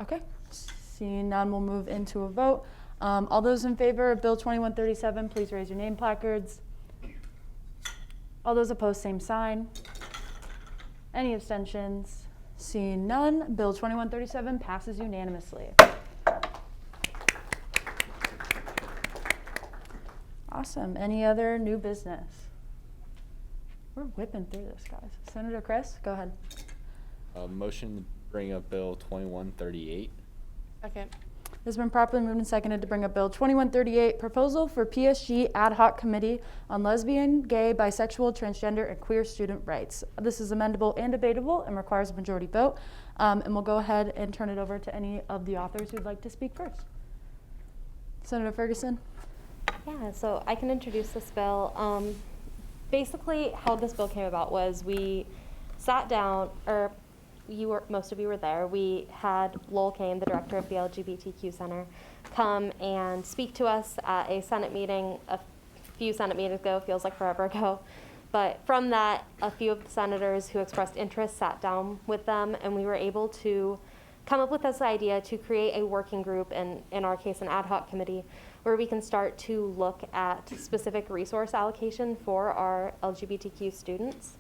Okay, seeing none, we'll move into a vote. All those in favor of Bill 2137, please raise your name placards. All those opposed, same sign. Any abstentions? Seeing none, Bill 2137 passes unanimously. Awesome. Any other new business? We're whipping through this, guys. Senator Chris, go ahead. Motion to bring up Bill 2138. Second. It has been properly moved and seconded to bring up Bill 2138, proposal for PSG ad hoc committee on lesbian, gay, bisexual, transgender, and queer student rights. This is amendable and debatable and requires a majority vote. And we'll go ahead and turn it over to any of the authors who'd like to speak first. Senator Ferguson. Yeah, so I can introduce this bill. Basically, how this bill came about was we sat down, or most of you were there. We had Lowell Kane, the director of the LGBTQ Center, come and speak to us at a Senate meeting a few Senate meetings ago, feels like forever ago. But from that, a few of the senators who expressed interest sat down with them, and we were able to come up with this idea to create a working group, and in our case, an ad hoc committee, where we can start to look at specific resource allocation for our LGBTQ students.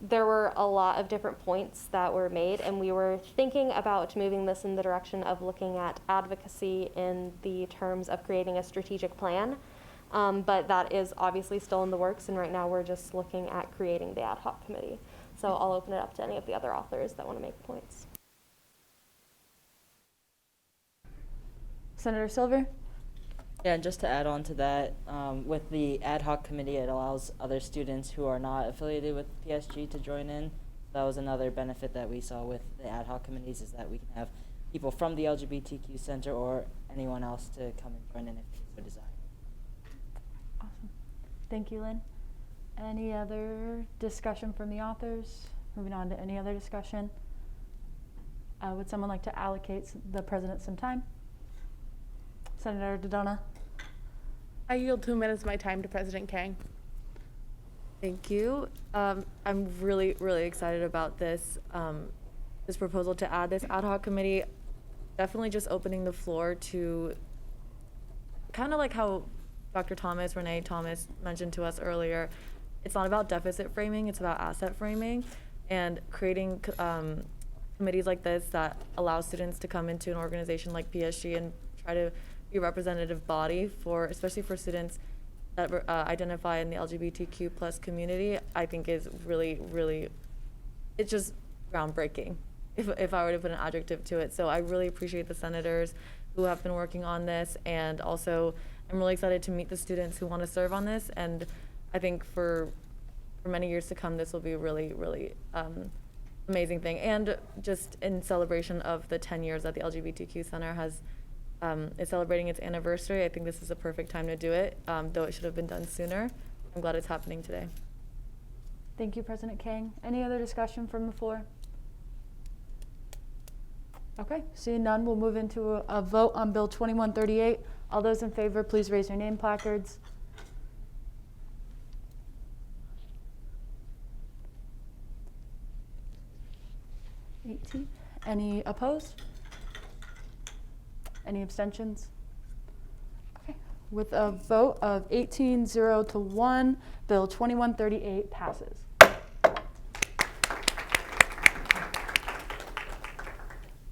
There were a lot of different points that were made, and we were thinking about moving this in the direction of looking at advocacy in the terms of creating a strategic plan. But that is obviously still in the works, and right now we're just looking at creating the ad hoc committee. So I'll open it up to any of the other authors that want to make points. Senator Silver? Yeah, and just to add on to that, with the ad hoc committee, it allows other students who are not affiliated with PSG to join in. That was another benefit that we saw with the ad hoc committees, is that we can have people from the LGBTQ Center or anyone else to come and join in if they so desire. Awesome. Thank you, Lynn. Any other discussion from the authors? Moving on to any other discussion. Would someone like to allocate the president some time? Senator Dodonna. I yield 2 minutes of my time to President Kang. Thank you. I'm really, really excited about this proposal to add this ad hoc committee. Definitely just opening the floor to kind of like how Dr. Renee Thomas mentioned to us earlier. It's not about deficit framing, it's about asset framing, and creating committees like this that allow students to come into an organization like PSG and try to be a representative body especially for students that identify in the LGBTQ plus community, I think is really, really, it's just groundbreaking, if I were to put an adjective to it. So I really appreciate the senators who have been working on this, and also I'm really excited to meet the students who want to serve on this, and I think for many years to come, this will be a really, really amazing thing. And just in celebration of the 10 years that the LGBTQ Center is celebrating its anniversary, I think this is a perfect time to do it, though it should have been done sooner. I'm glad it's happening today. Thank you, President King. Any other discussion from the floor? Okay, seeing none, we'll move into a vote on Bill 2138. All those in favor, please raise your name placards. Any opposed? Any abstentions? Okay, with a vote of 18-0 to 1, Bill 2138 passes.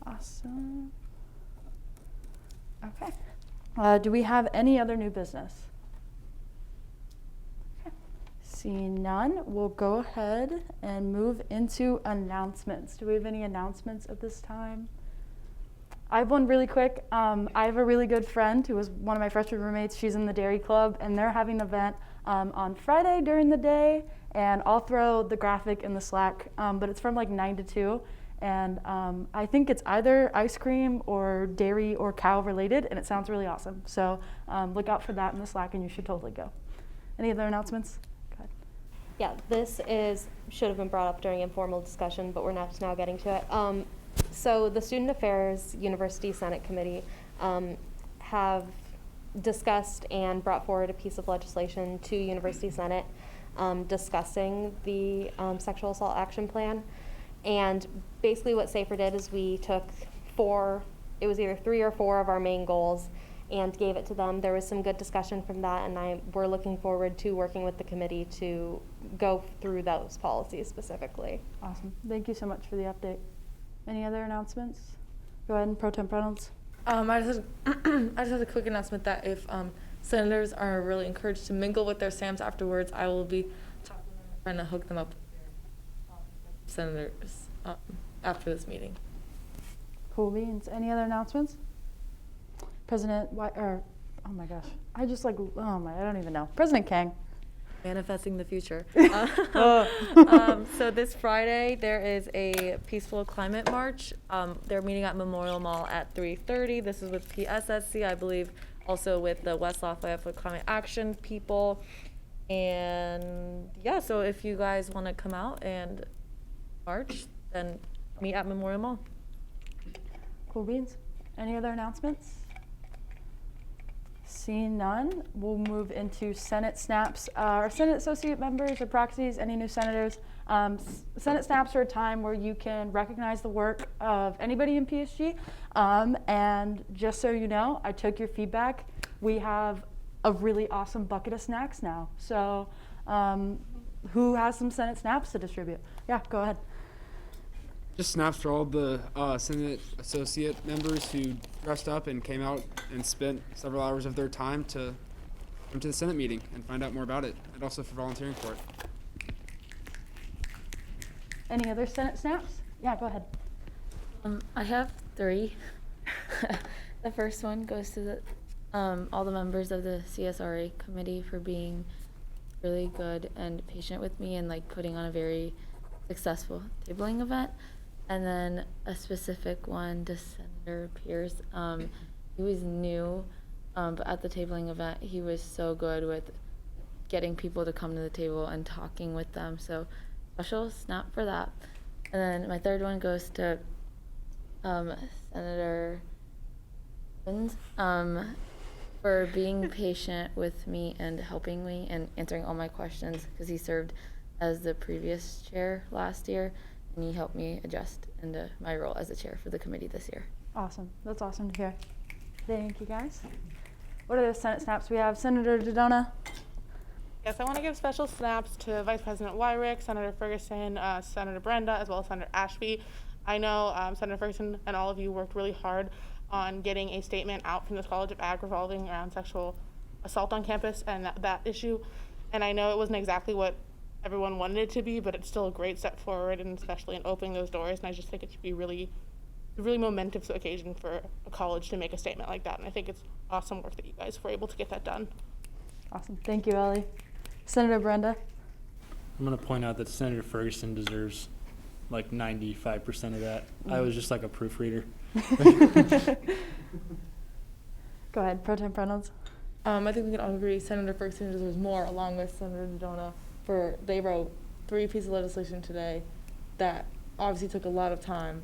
Awesome. Okay. Do we have any other new business? Okay. Seeing none, we'll go ahead and move into announcements. Do we have any announcements at this time? I have one really quick. I have a really good friend who was one of my freshman roommates. She's in the Dairy Club, and they're having an event on Friday during the day, and I'll throw the graphic in the Slack, but it's from like 9 to 2. And I think it's either ice cream or dairy or cow related, and it sounds really awesome. So look out for that in the Slack, and you should totally go. Any other announcements? Go ahead. Yeah, this should have been brought up during informal discussion, but we're now getting to it. So the Student Affairs University Senate Committee have discussed and brought forward a piece of legislation to University Senate discussing the Sexual Assault Action Plan. And basically what SAFER did is we took it was either 3 or 4 of our main goals and gave it to them. There was some good discussion from that, and we're looking forward to working with the committee to go through those policies specifically. Awesome. Thank you so much for the update. Any other announcements? Go ahead, Pro Temp Reynolds. I just had a quick announcement that if senators are really encouraged to mingle with their SAMs afterwards, I will be trying to hook them up with their senators after this meeting. Cool beans. Any other announcements? President oh my gosh. I don't even know. President Kang. Manifesting the future. So this Friday there is a peaceful climate march. They're meeting at Memorial Mall at 3:30. This is with PSSC, I believe, also with the West Lafayette for Climate Action people. And yeah, so if you guys want to come out and march, then meet at Memorial Mall. Cool beans. Any other announcements? Seeing none, we'll move into Senate snaps. Our Senate associate members or proxies, any new senators, Senate snaps are a time where you can recognize the work of anybody in PSG. And just so you know, I took your feedback. We have a really awesome bucket of snacks now. So who has some Senate snaps to distribute? Yeah, go ahead. Just snaps for all the Senate associate members who dressed up and came out and spent several hours of their time to come to the Senate meeting and find out more about it, and also for volunteering for it. Any other Senate snaps? Yeah, go ahead. I have 3. The first one goes to all the members of the CSRA committee for being really good and patient with me and like putting on a very successful tabling event. And then a specific one to Senator Pierce. He was new, but at the tabling event, he was so good with getting people to come to the table and talking with them. So special snap for that. And then my third one goes to Senator Evans, for being patient with me and helping me and answering all my questions, because he served as the previous chair last year. And he helped me adjust into my role as a chair for the committee this year. Awesome. That's awesome to hear. Thank you, guys. What are the Senate snaps we have? Senator Dodona. Yes, I want to give special snaps to Vice President Wyrick, Senator Ferguson, Senator Brenda, as well as Senator Ashby. I know Senator Ferguson and all of you worked really hard on getting a statement out from the College of Ag revolving around sexual assault on campus and that issue. And I know it wasn't exactly what everyone wanted it to be, but it's still a great step forward, and especially in opening those doors. And I just think it should be really a really momentous occasion for a college to make a statement like that. And I think it's awesome work that you guys were able to get that done. Awesome. Thank you, Ellie. Senator Brenda. I'm going to point out that Senator Ferguson deserves like 95% of that. I was just like a proofreader. Go ahead, Pro Tem Reynolds. I think we can all agree Senator Ferguson deserves more, along with Senator Dodona, they wrote 3 pieces of legislation today that obviously took a lot of time.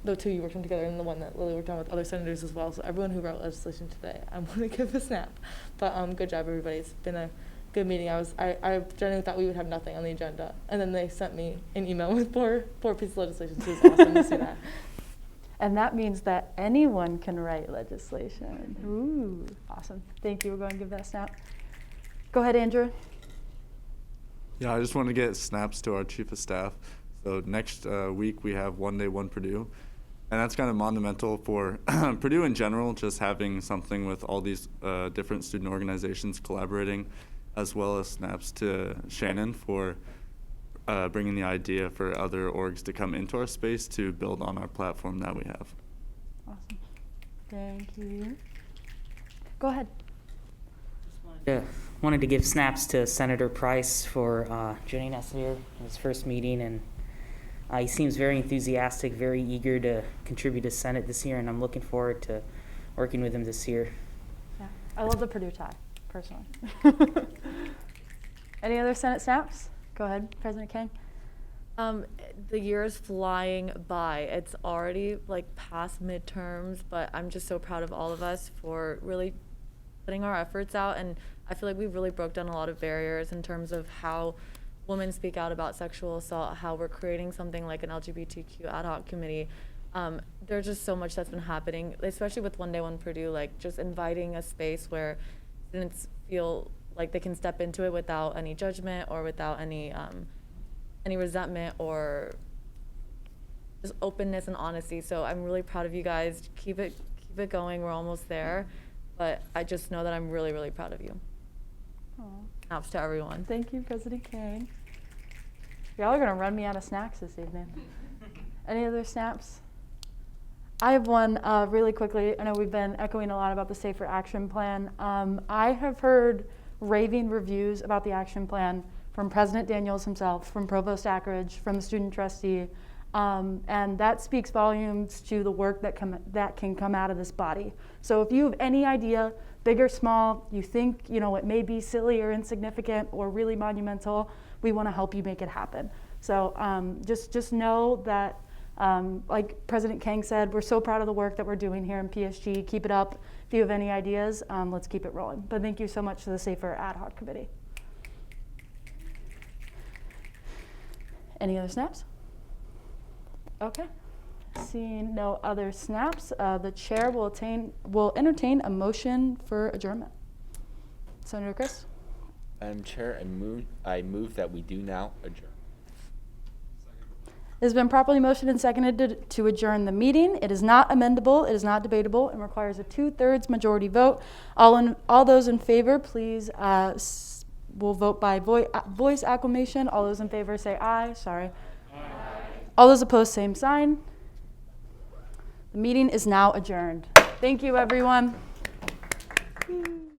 The 2 you worked on together and the one that Lily worked on with other senators as well. So everyone who wrote legislation today, I'm going to give a snap. But good job, everybody. It's been a good meeting. I genuinely thought we would have nothing on the agenda, and then they sent me an email with four pieces of legislation. So it's awesome to see that. And that means that anyone can write legislation. Ooh, awesome. Thank you. We're going to give that a snap. Go ahead, Andrew. Yeah, I just want to get snaps to our chief of staff. So next week we have One Day One Purdue, and that's kind of monumental for Purdue in general, just having something with all these different student organizations collaborating, as well as snaps to Shannon for bringing the idea for other orgs to come into our space to build on our platform that we have. Awesome. Thank you. Go ahead. Wanted to give snaps to Senator Price for joining us here in his first meeting, and he seems very enthusiastic, very eager to contribute to Senate this year, and I'm looking forward to working with him this year. Yeah, I love the Purdue tie, personally. Any other Senate snaps? Go ahead, President King. The year is flying by. It's already like past midterms, but I'm just so proud of all of us for really putting our efforts out, and I feel like we've really broke down a lot of barriers in terms of how women speak out about sexual assault, how we're creating something like an LGBTQ ad hoc committee. There's just so much that's been happening, especially with One Day One Purdue, like just inviting a space where students feel like they can step into it without any judgment or without any resentment or just openness and honesty. So I'm really proud of you guys. Keep it going. We're almost there. But I just know that I'm really, really proud of you. Snaps to everyone. Thank you, President King. Y'all are going to run me out of snacks this evening. Any other snaps? I have one really quickly. I know we've been echoing a lot about the Safer Action Plan. I have heard raving reviews about the action plan from President Daniels himself, from Provost Ackridge, from the student trustee, and that speaks volumes to the work that can come out of this body. So if you have any idea, big or small, you think it may be silly or insignificant or really monumental, we want to help you make it happen. So just know that, like President King said, we're so proud of the work that we're doing here in PSG. Keep it up. If you have any ideas, let's keep it rolling. But thank you so much to the Safer Ad Hoc Committee. Any other snaps? Okay. Seeing no other snaps, the chair will entertain a motion for adjournment. Senator Chris? Madam Chair, I move that we do now adjourn. It has been properly motioned and seconded to adjourn the meeting. It is not amendable, it is not debatable, and requires a 2/3 majority vote. All those in favor, please, will vote by voice acclamation. All those in favor say aye. Sorry. Aye. All those opposed, same sign. The meeting is now adjourned. Thank you, everyone.